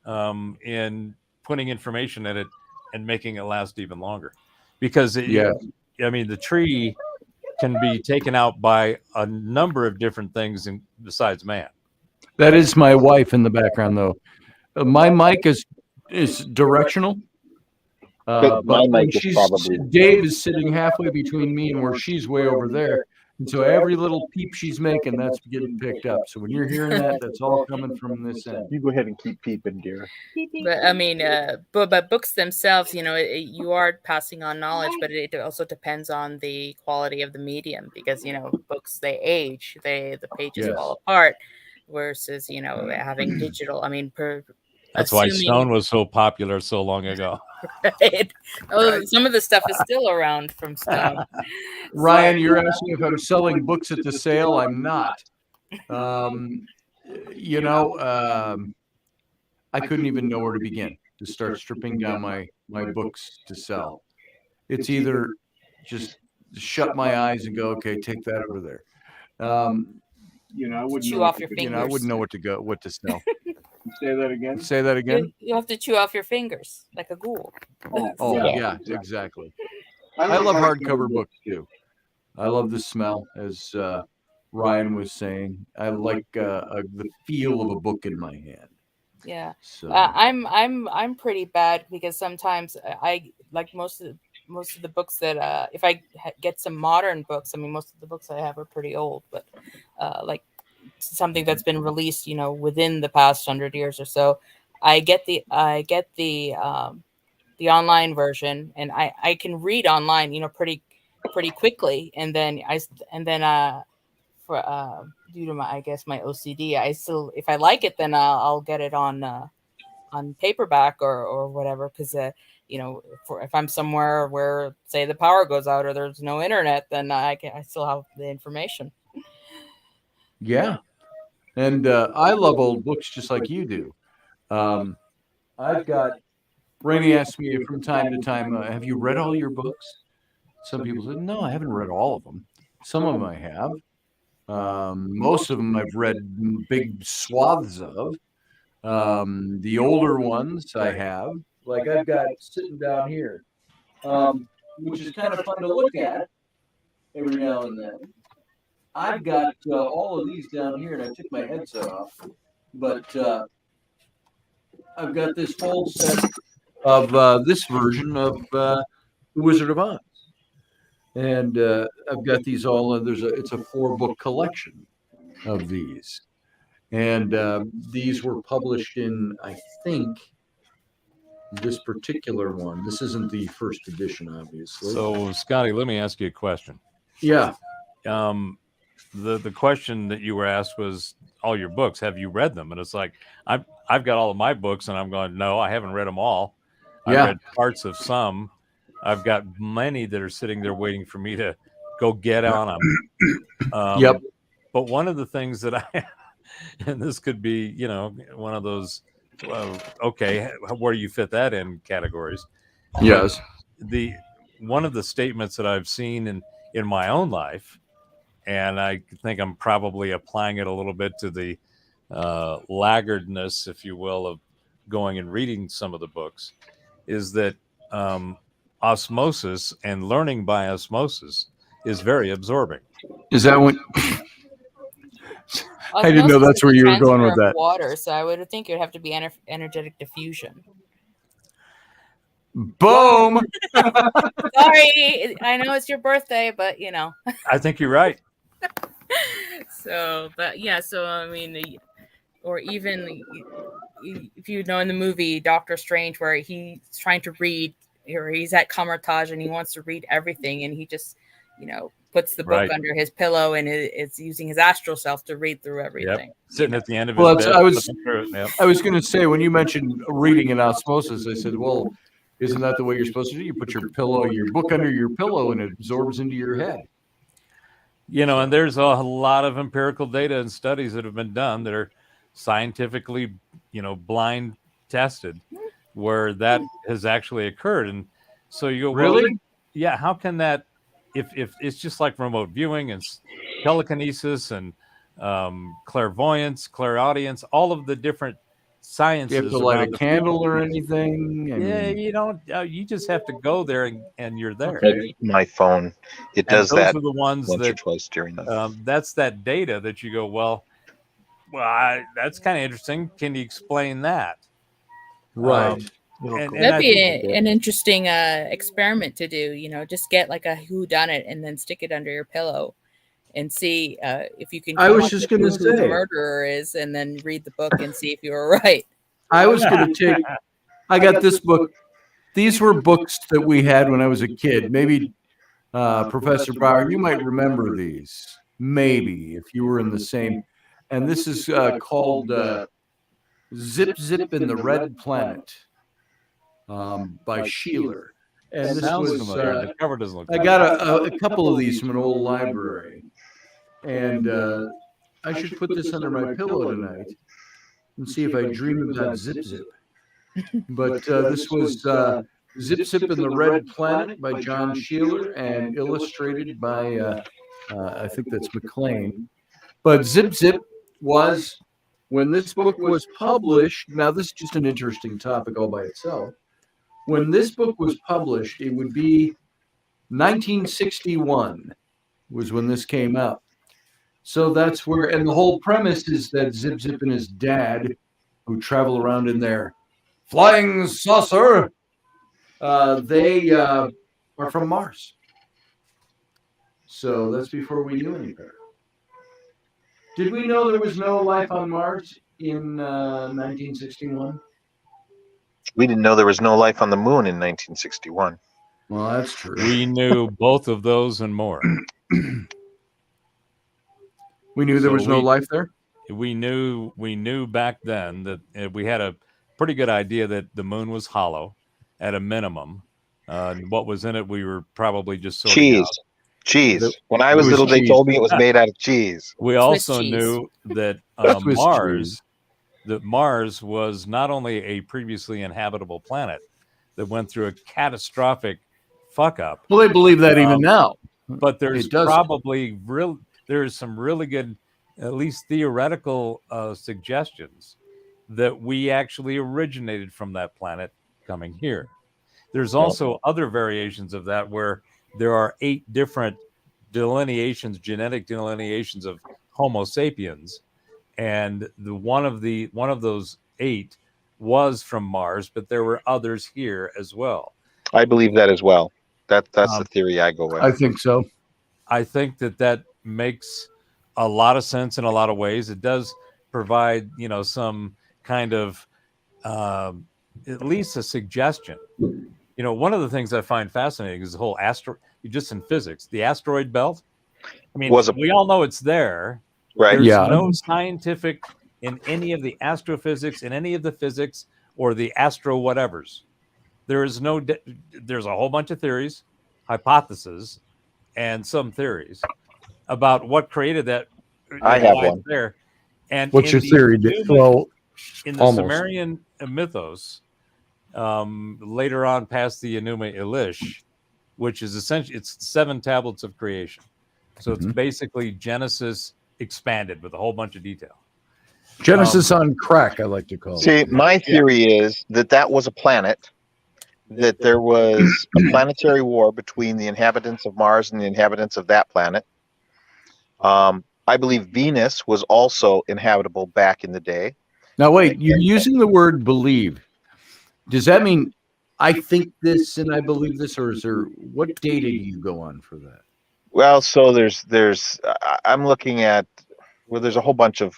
in putting information in it and making it last even longer, because the tree can be taken out by a number of different things besides man. That is my wife in the background, though. My mic is directional. But my mic is probably. Dave is sitting halfway between me and where she's way over there. And so every little peep she's making, that's getting picked up. So when you're hearing that, that's all coming from this end. You go ahead and keep peeping, dear. But I mean, but books themselves, you are passing on knowledge, but it also depends on the quality of the medium, because books, they age, the pages fall apart, versus having digital. I mean, that's why stone was so popular so long ago. Right. Some of the stuff is still around from stone. Ryan, you're asking if I'm selling books at the sale. I'm not. I couldn't even know where to begin to start stripping down my books to sell. It's either just shut my eyes and go, okay, take that over there. I wouldn't chew off your fingers. I wouldn't know what to sell. Say that again. Say that again. You have to chew off your fingers like a ghoul. Oh yeah, exactly. I love hardcover books too. I love the smell, as Ryan was saying. I like the feel of a book in my hand. Yeah. So I'm pretty bad, because sometimes I, like most of most of the books that if I get some modern books, I mean, most of the books I have are pretty old, but like something that's been released, within the past 100 years or so, I get the online version, and I can read online, pretty quickly, and then for due to my my OCD, I still, if I like it, then I'll get it on paperback or whatever, because if I'm somewhere where, say, the power goes out or there's no internet, then I still have the information. Yeah. And I love old books just like you do. I've got, Rainey asks me from time to time, have you read all your books? Some people say, no, I haven't read all of them. Some of them I have. Most of them I've read big swaths of. The older ones I have, like I've got sitting down here, which is kind of fun to look at every now and then. I've got all of these down here, and I took my headset off, but I've got this whole set of this version of The Wizard of Oz. And I've got these all, it's a 4-book collection of these. And these were published in, I think, this particular one. This isn't the first edition, obviously. So, Scotty, let me ask you a question. Yeah. The question that you were asked was, all your books, have you read them? And it's like, I've got all of my books, and I'm going, no, I haven't read them all. Yeah. I've read parts of some. I've got many that are sitting there waiting for me to go get on them. Yep. But one of the things that and this could be, one of those, okay, where do you fit that in categories? Yes. One of the statements that I've seen in my own life, and I think I'm probably applying it a little bit to the laggardness, if you will, of going and reading some of the books, is that osmosis and learning by osmosis is very absorbing. Is that what? I didn't know that's where you were going with that. Water, so I would think it would have to be energetic diffusion. Boom! Sorry, I know it's your birthday, but I think you're right. So, but yeah, so I mean, or even if you know in the movie Doctor Strange, where he's trying to read, or he's at Comertage and he wants to read everything, and he just, puts the book under his pillow and it's using his astral self to read through everything. Yep. Sitting at the end of his bed. I was going to say, when you mentioned reading and osmosis, I said, well, isn't that the way you're supposed to do? You put your book under your pillow, and it absorbs into your head. And there's a lot of empirical data and studies that have been done that are scientifically, blind tested, where that has actually occurred. And so you go, really? Well, yeah, how can that, if it's just like remote viewing and telekinesis and clairvoyance, clairaudience, all of the different sciences. You have to light a candle or anything? Yeah, you don't. You just have to go there and you're there. My phone, it does those that. Are the ones once that, or twice during the. That's that data that you go, well, that's kind of interesting. Can you explain that? Right. That'd be an interesting experiment to do. Just get like a whodunit and then stick it under your pillow and see if you can. I was just going to say who the murderer is, and then read the book and see if you were right. I was going to take. I got this book. These were books that we had when I was a kid. Maybe Professor Bauer, you might remember these. Maybe if you were in the same. And this is called Zip Zip in the Red Planet by Sheeler. And this was, the cover doesn't look. I got a couple of these from an old library, and I should put this under my pillow tonight and see if I dream about Zip Zip. But this was Zip Zip in the Red Planet by John Sheeler and illustrated by I think that's McLean. But Zip Zip was, when this book was published, now this is just an interesting topic all by itself. When this book was published, it would be 1961 was when this came out. So that's where, and the whole premise is that Zip Zip and his dad, who travel around in their flying saucer, they are from Mars. So that's before we knew any better. Did we know there was no life on Mars in 1961? We didn't know there was no life on the moon in 1961. Well, that's true. We knew both of those and more. We knew there So was no life there? We knew back then that we had a pretty good idea that the moon was hollow at a minimum. What was in it, we were probably just sorting out. Cheese. When I was was little, they cheese. told me it was made out of cheese. We Swiss also cheese. knew that Swiss cheese. Mars was not only a previously inhabitable planet that went through a catastrophic fuck up, Well, they believe that even now. but there's It does. probably there's some really good, at least theoretical suggestions that we actually originated from that planet coming here. There's also other variations of that where there are 8 different delineations, genetic delineations of Homo sapiens, and one of those 8 was from Mars, but there were others here as well. I believe that as well. That's the theory I go with. I think so. I think that makes a lot of sense in a lot of ways. It does provide, some kind of at least a suggestion. One of the things I find fascinating is the whole just in physics, the asteroid belt. I mean, we all know it's there. Right. There's Yeah. no scientific in any of the astrophysics, in any of the physics or the astro whatevers. There's a whole bunch of theories, hypotheses, and some theories about what created that. I have why one. it's there. And What's your theory? Well, in the almost. Sumerian mythos, later on past the Enuma Elish, which is essentially it's 7 tablets of creation. So it's basically Genesis expanded with a whole bunch of detail. Genesis on crack, I like to call it. See, my theory is that was a planet, that there was a planetary war between the inhabitants of Mars and the inhabitants of that planet. I believe Venus was also inhabitable back in the day. Now, wait, you're using the word believe. Does that mean I think this and I believe this, or is there, what data do you go on for that? Well, so I'm looking at, there's a whole bunch of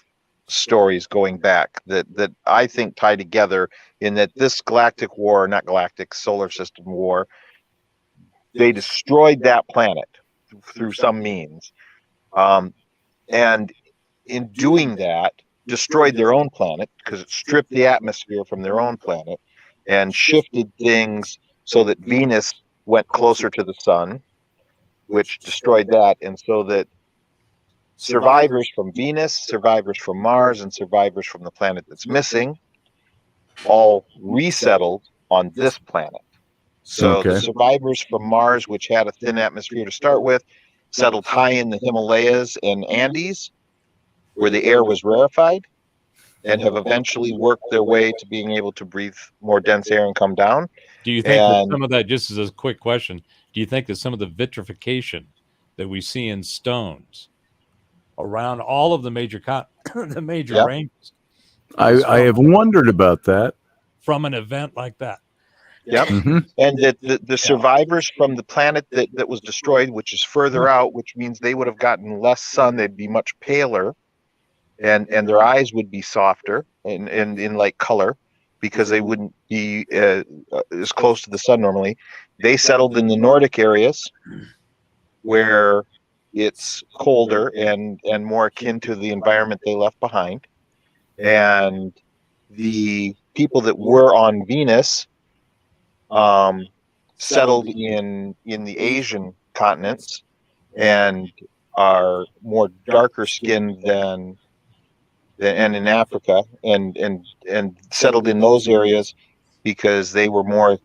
stories going back that I think tie together in that this solar system war, they destroyed that planet through some means. And in doing that, destroyed their own planet because it stripped the atmosphere from their own planet and shifted things so that Venus went closer to the sun, which destroyed that. And so that survivors from Venus, survivors from Mars, and survivors from the planet that's missing all resettled on this planet. So the survivors from Mars, which had a thin atmosphere to start with, settled high in the Himalayas and Andes, where the air was rarefied, and have eventually worked their way to being able to breathe more dense air and come down. Do you think that some of that, just as a quick question, do you think that some of the vitrification that we see in stones around all of the major ranges, I have wondered about that. From an event like that? Yep. And that the survivors from the planet that was destroyed, which is further out, which means they would have gotten less sun, they'd be much paler, and their eyes would be softer and in like color, because they wouldn't be as close to the sun normally. They settled in the Nordic areas where it's colder and more akin to the environment they left behind. And the people that were on Venus settled in the Asian continents and are more darker skinned than and in Africa and settled in those areas because they were more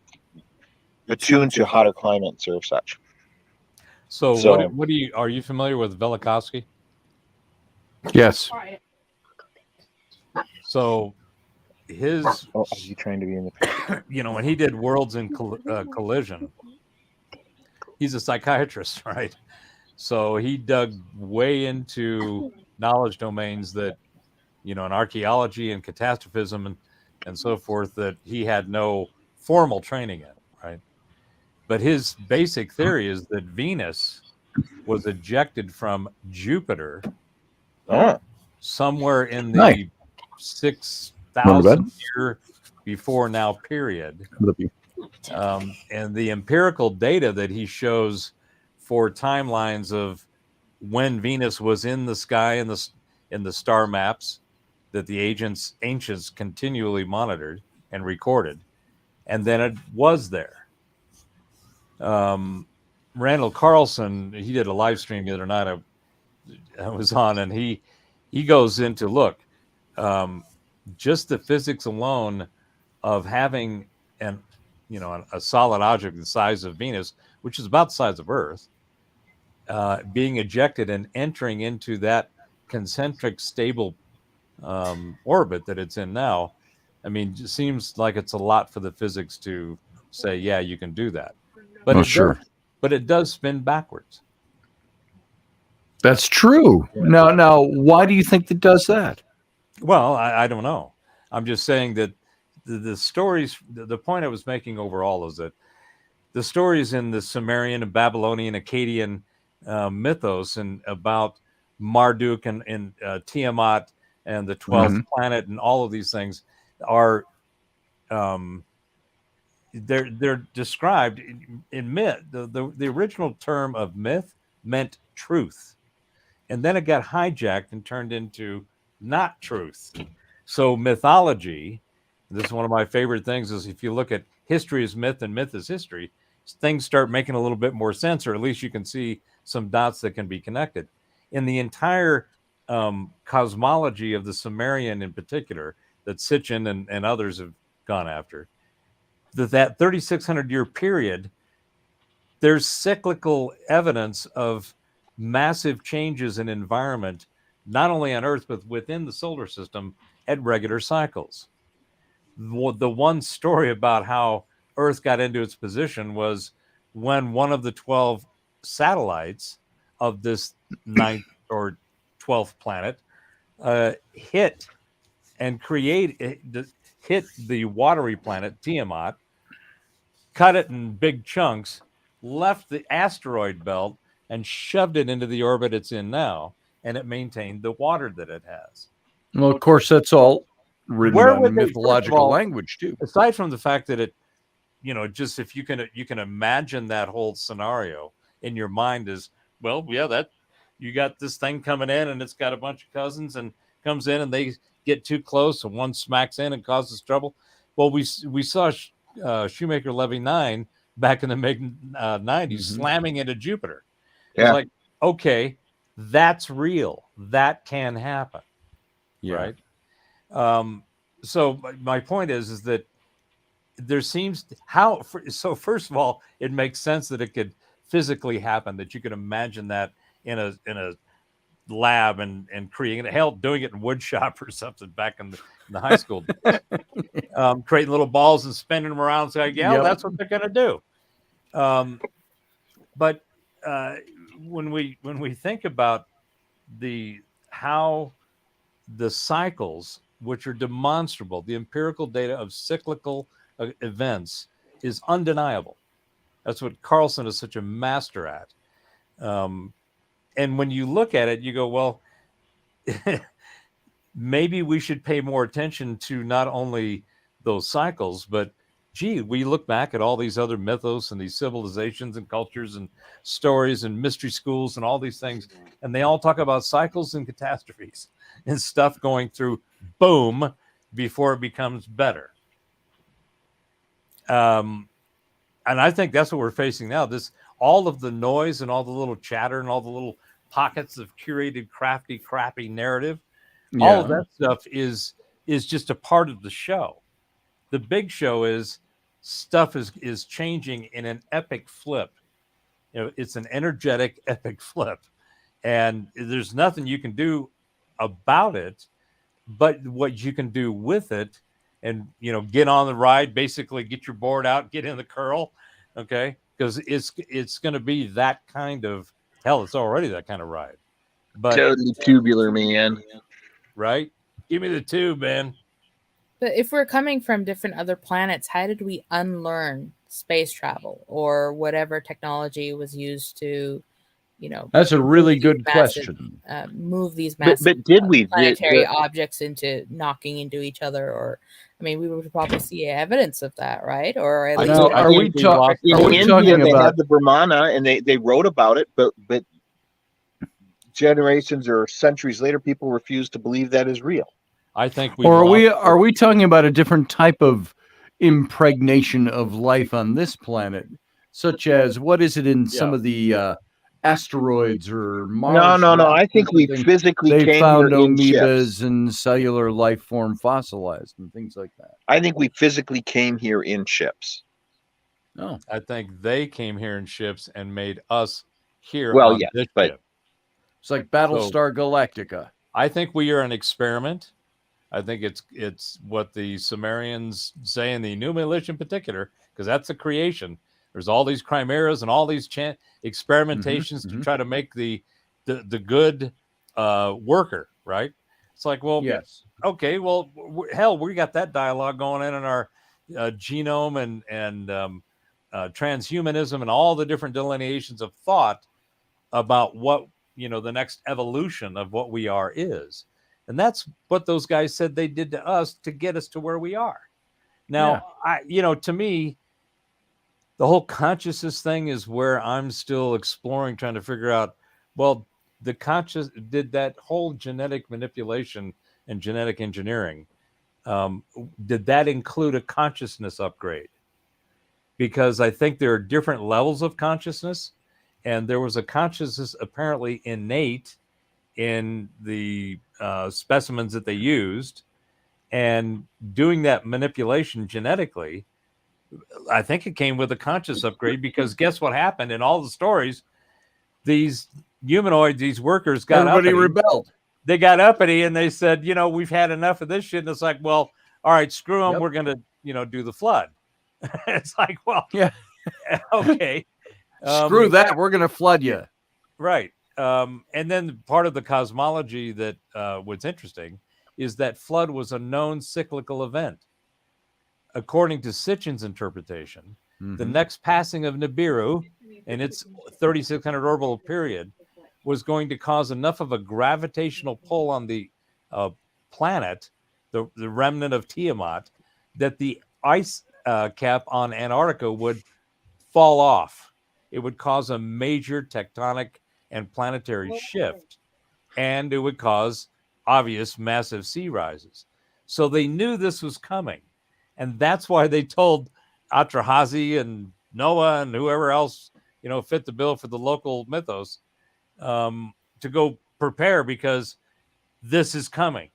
attuned to hotter climates or such. So what are you familiar with Velikovsky? Yes. So his, are you trying to be in the picture? When he did Worlds in Collision, he's a psychiatrist, right? So he dug way into knowledge domains that, in archaeology and catastrophism and so forth, that he had no formal training in, right? But his basic theory is that Venus was ejected from Jupiter Oh, somewhere in Nice. the Going to 6,000 bed? year before now period. Love you. And the empirical data that he shows for timelines of when Venus was in the sky in the star maps that the ancients continually monitored and recorded, and then it was there. Randall Carlson, he did a live stream the other night. I was on, and he goes into look, just the physics alone of having a solid object the size of Venus, which is about the size of Earth, being ejected and entering into that concentric stable orbit that it's in now. I mean, it seems like it's a lot for the physics to say, yeah, you can do that. But it does spin backwards. That's true. Now, why do you think that does that? Well, I don't know. I'm just saying that the stories, the point I was making overall is that the stories in the Sumerian and Babylonian, Akkadian mythos and about Marduk and Tiamat and the 12th planet and all of these things are they're described in myth. The original term of myth meant truth, and then it got hijacked and turned into not truth. So mythology, this is one of my favorite things, is if you look at history as myth and myth as history, things start making a little bit more sense, or at least you can see some dots that can be connected. In the entire cosmology of the Sumerian in particular, that Sitchin and others have gone after, that 3,600 year period, there's cyclical evidence of massive changes in environment, not only on Earth, but within the solar system at regular cycles. The one story about how Earth got into its position was when one of the 12 satellites of this 9th or 12th planet hit the watery planet Tiamat, cut it in big chunks, left the asteroid belt, and shoved it into the orbit it's in now, and it maintained the water that it has. Well, of course, that's all written Where on would they- mythological first of all, language too. Aside from the fact that it, just if you can imagine that whole scenario in your mind is, well, yeah, that you got this thing coming in and it's got a bunch of cousins and comes in and they get too close and one smacks in and causes trouble. Well, we saw Shoemaker Levy 9 back in the mid 90s slamming into Jupiter. Yeah. It's like, okay, that's real. That can happen. Yeah. Right. So my point is that there seems so first of all, it makes sense that it could physically happen, that you could imagine that in a lab and creating it, hell, doing it in wood shop or something back in the high school days. Creating little balls and spinning them around. So that's what they're going to do. But when we think about how the cycles, which are demonstrable, the empirical data of cyclical events is undeniable. That's what Carlson is such a master at. And when you look at it, you go, well, maybe we should pay more attention to not only those cycles, but gee, we look back at all these other mythos and these civilizations and cultures and stories and mystery schools and all these things, and they all talk about cycles and catastrophes and stuff going through boom before it becomes better. And I think that's what we're facing now. All of the noise and all the little chatter and all the little pockets of curated, crappy narrative, all of that stuff is just a part of the show. The big show is stuff is changing in an epic flip. It's an energetic epic flip, and there's nothing you can do about it, but what you can do with it, and get on the ride, basically get your board out, get in the curl, okay, because it's going to be that kind of hell. It's already that kind of ride, but Totally tubular, man. right? Give me the tube, man. But if we're coming from different other planets, how did we unlearn space travel or whatever technology was used to, That's a really good massive, question. move these But massive did we? planetary objects into knocking into each other? Or, I mean, we would probably see evidence of that, right? Or at least Now, are we in talking India, they about had the Brahmana, and they wrote about it, but generations or centuries later, people refuse to believe that is real. I think we. Or are we talking about a different type of impregnation of life on this planet, such as what is it in some of the asteroids or Mars? No. rocks I think or we something? physically They came found here in amoebas ships. and cellular life form fossilized and things like that. I think we physically came here in ships. Oh, I think they came here in ships and made us here Well, on yes, this but ship. it's like Battlestar Galactica. I think we are an experiment. I think it's what the Sumerians say in the Enuma in particular, because that's a creation. There's all these chimeras and all these experimentations to try to make the good worker, right? It's like, well, Yes. okay, well, hell, we got that dialogue going in our genome and transhumanism and all the different delineations of thought about what the next evolution of what we are is. And that's what those guys said they did to us to get us to where we are. Now, to me, the whole consciousness thing is where I'm still exploring, trying to figure out, well, did that whole genetic manipulation and genetic engineering, did that include a consciousness upgrade? Because I think there are different levels of consciousness, and there was a consciousness apparently innate in the specimens that they used, and doing that manipulation genetically, I think it came with a conscious upgrade, because guess what happened in all the stories? These humanoids, these workers got Everybody uppity. rebelled. They got uppity and they said, we've had enough of this shit. And it's like, well, all right, screw them. Yep. We're going to, do the flood. It's like, well, Yeah. Okay. Screw that. We're going to flood you. Right. And then part of the cosmology that what's interesting is that flood was a known cyclical event. According to Sitchin's interpretation, the next passing of Nibiru in its 3,600 orbital period was going to cause enough of a gravitational pull on the planet, the remnant of Tiamat, that the ice cap on Antarctica would fall off. It would cause a major tectonic and planetary shift, and it would cause obvious massive sea rises. So they knew this was coming, and that's why they told Atrahazi and Noah and whoever else fit the bill for the local mythos to go prepare, because this is coming.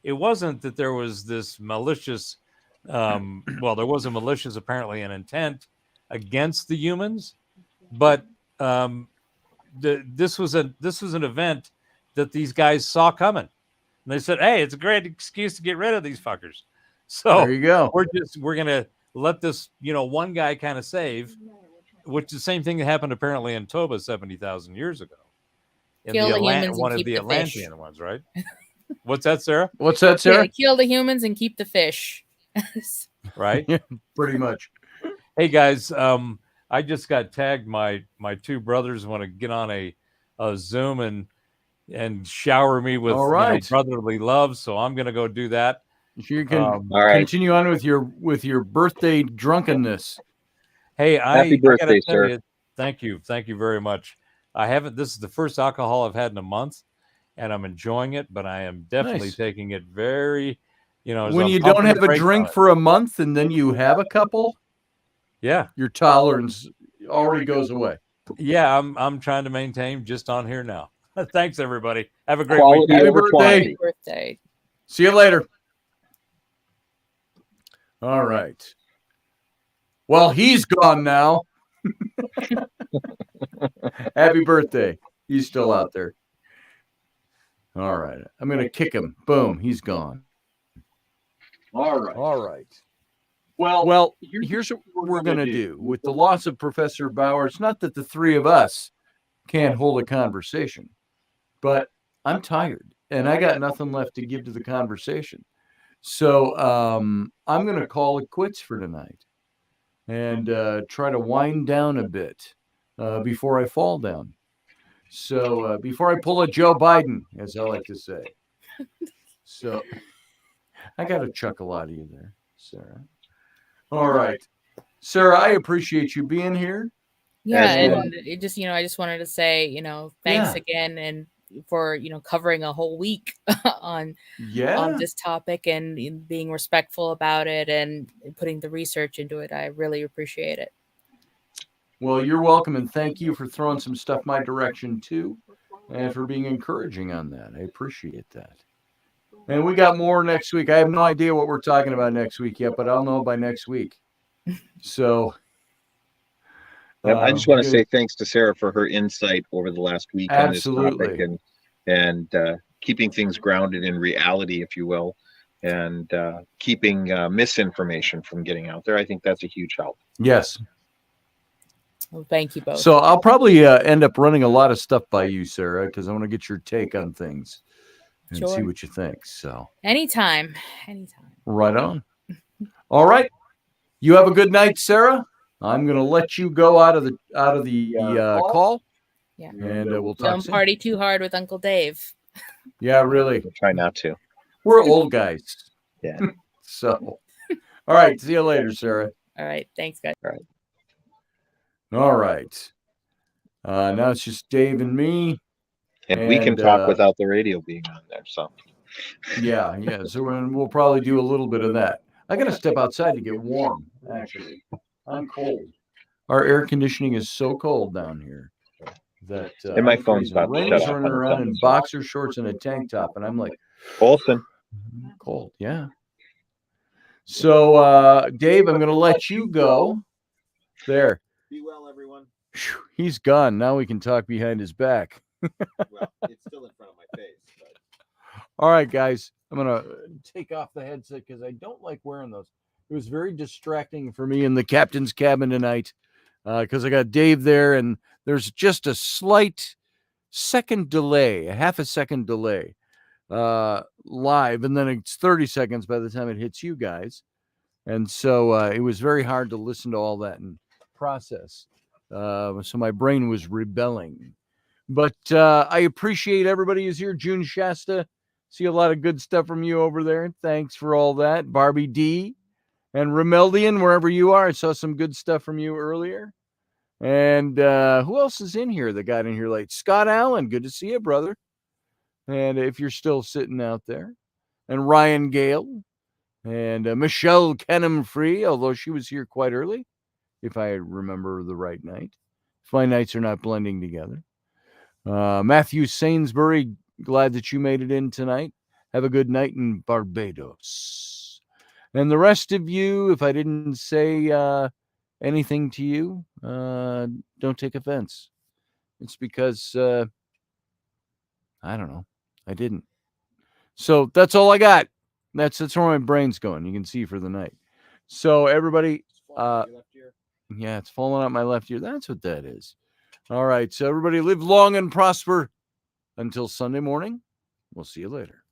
It wasn't that there was this malicious there was a malicious apparently an intent against the humans, but this was an event that these guys saw coming, and they said, hey, it's a great excuse to get rid of these fuckers. So there you go. We're gonna let this one guy kind of save, which is the same thing that happened apparently in Toba 70,000 years ago. Kill the humans one and of keep the the Atlantean fish. ones, right? What's that, Sarah? What's that, Sarah? Kill the humans and keep the fish. Right? Yeah, pretty much. Hey guys, I just got tagged. My two brothers want to get on a Zoom and shower me with brotherly love, so I'm gonna go do that. You can continue on with your birthday drunkenness. Hey, happy birthday, sir. Thank you very much. This is the first alcohol I've had in a month, and I'm enjoying it, but I am definitely taking it very, when you don't have a drink for a month and then you have a couple, your tolerance already goes away. Yeah, I'm trying to maintain just on here now. Thanks, everybody. Have a great Quality week. Happy birthday. See you later. All right. Well, he's gone now. Happy birthday. He's still out there. All right. I'm going to kick him. Boom. He's gone. All right. Well, here's what we're going to do. With the loss of Professor Bauer, it's not that the three of us can't hold a conversation, but I'm tired and I got nothing left to give to the conversation. So I'm going to call it quits for tonight and try to wind down a bit before I fall down. So before I pull a Joe Biden, as I like to say. So I got a chuckle out of you there, Sarah. All right. Sarah, I appreciate you being here. Yeah, As and it just, I just wanted to say, thanks again, and for covering a whole week on this topic and being respectful about it and putting the research into it. I really appreciate it. Well, you're welcome, and thank you for throwing some stuff my direction too, and for being encouraging on that. I appreciate that. And we got more next week. I have no idea what we're talking about next week yet, but I'll know by next week. So I just want to say thanks to Sarah for her insight over the last week on this topic and keeping things grounded in reality, if you will, and keeping misinformation from getting out there. I think that's a huge help. Yes. Well, thank you both. So I'll probably end up running a lot of stuff by you, Sarah, because I want to get your take on things and see what you think. So anytime. Right on. All right. You have a good night, Sarah. I'm going to let you go out of the call. Yeah. And we'll talk Don't soon. party too hard with Uncle Dave. Yeah, really. We'll try not to. We're old guys. Yeah. So, all right. See you later, Sarah. All right. Thanks, guys. All right. All right. Now it's just Dave and me. And we can talk without the radio being on there. So. Yeah. So we'll probably do a little bit of that. I got to step outside to get warm, actually. I'm cold. Our air conditioning is so cold down here that and my phone's about to Rainey's shut running around in boxer shorts and a tank top, and I'm like, Olson. Cold, yeah. So, Dave, I'm going to let you go. There. Be well, everyone. He's gone. Now we can talk behind his back. Well, it's still in front of my face. But... All right, guys. I'm going to take off the headset because I don't like wearing those. It was very distracting for me in the captain's cabin tonight because I got Dave there, and there's just a slight second delay, a half a second delay live, and then it's 30 seconds by the time it hits you guys. And so it was very hard to listen to all that and process. So my brain was rebelling. But I appreciate everybody who's here. June Shasta, see a lot of good stuff from you over there. Thanks for all that. Barbie D. And Remeldian, wherever you are, I saw some good stuff from you earlier. And who else is in here that got in here late? Scott Allen, good to see you, brother. And if you're still sitting out there. And Ryan Gale. And Michelle Kenham-Free, although she was here quite early, if I remember the right night. If my nights are not blending together. Matthew Sainsbury, glad that you made it in tonight. Have a good night in Barbados. And the rest of you, if I didn't say anything to you, don't take offense. It's because, I don't know, I didn't. So that's all I got. That's where my brain's going. You can see for the night. So everybody, yeah, it's falling out my left ear. That's what that is. All right. So everybody live long and prosper until Sunday morning. We'll see you later.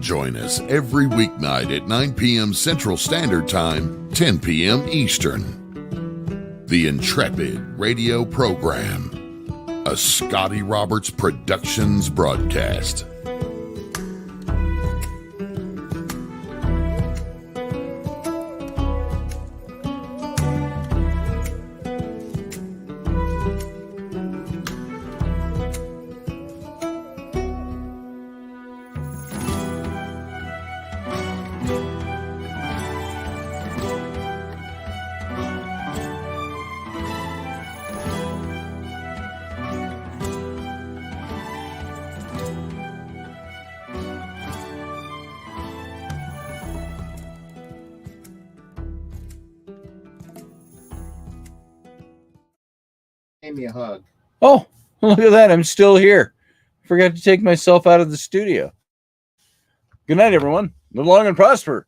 Join us every weeknight at 9 p.m. Central Standard Time, 10 p.m. Eastern. The Intrepid Radio Program, a Scotty Roberts Productions broadcast. Give me a hug. Oh, look at that. I'm still here. Forgot to take myself out of the studio. Good night, everyone. Live long and prosper.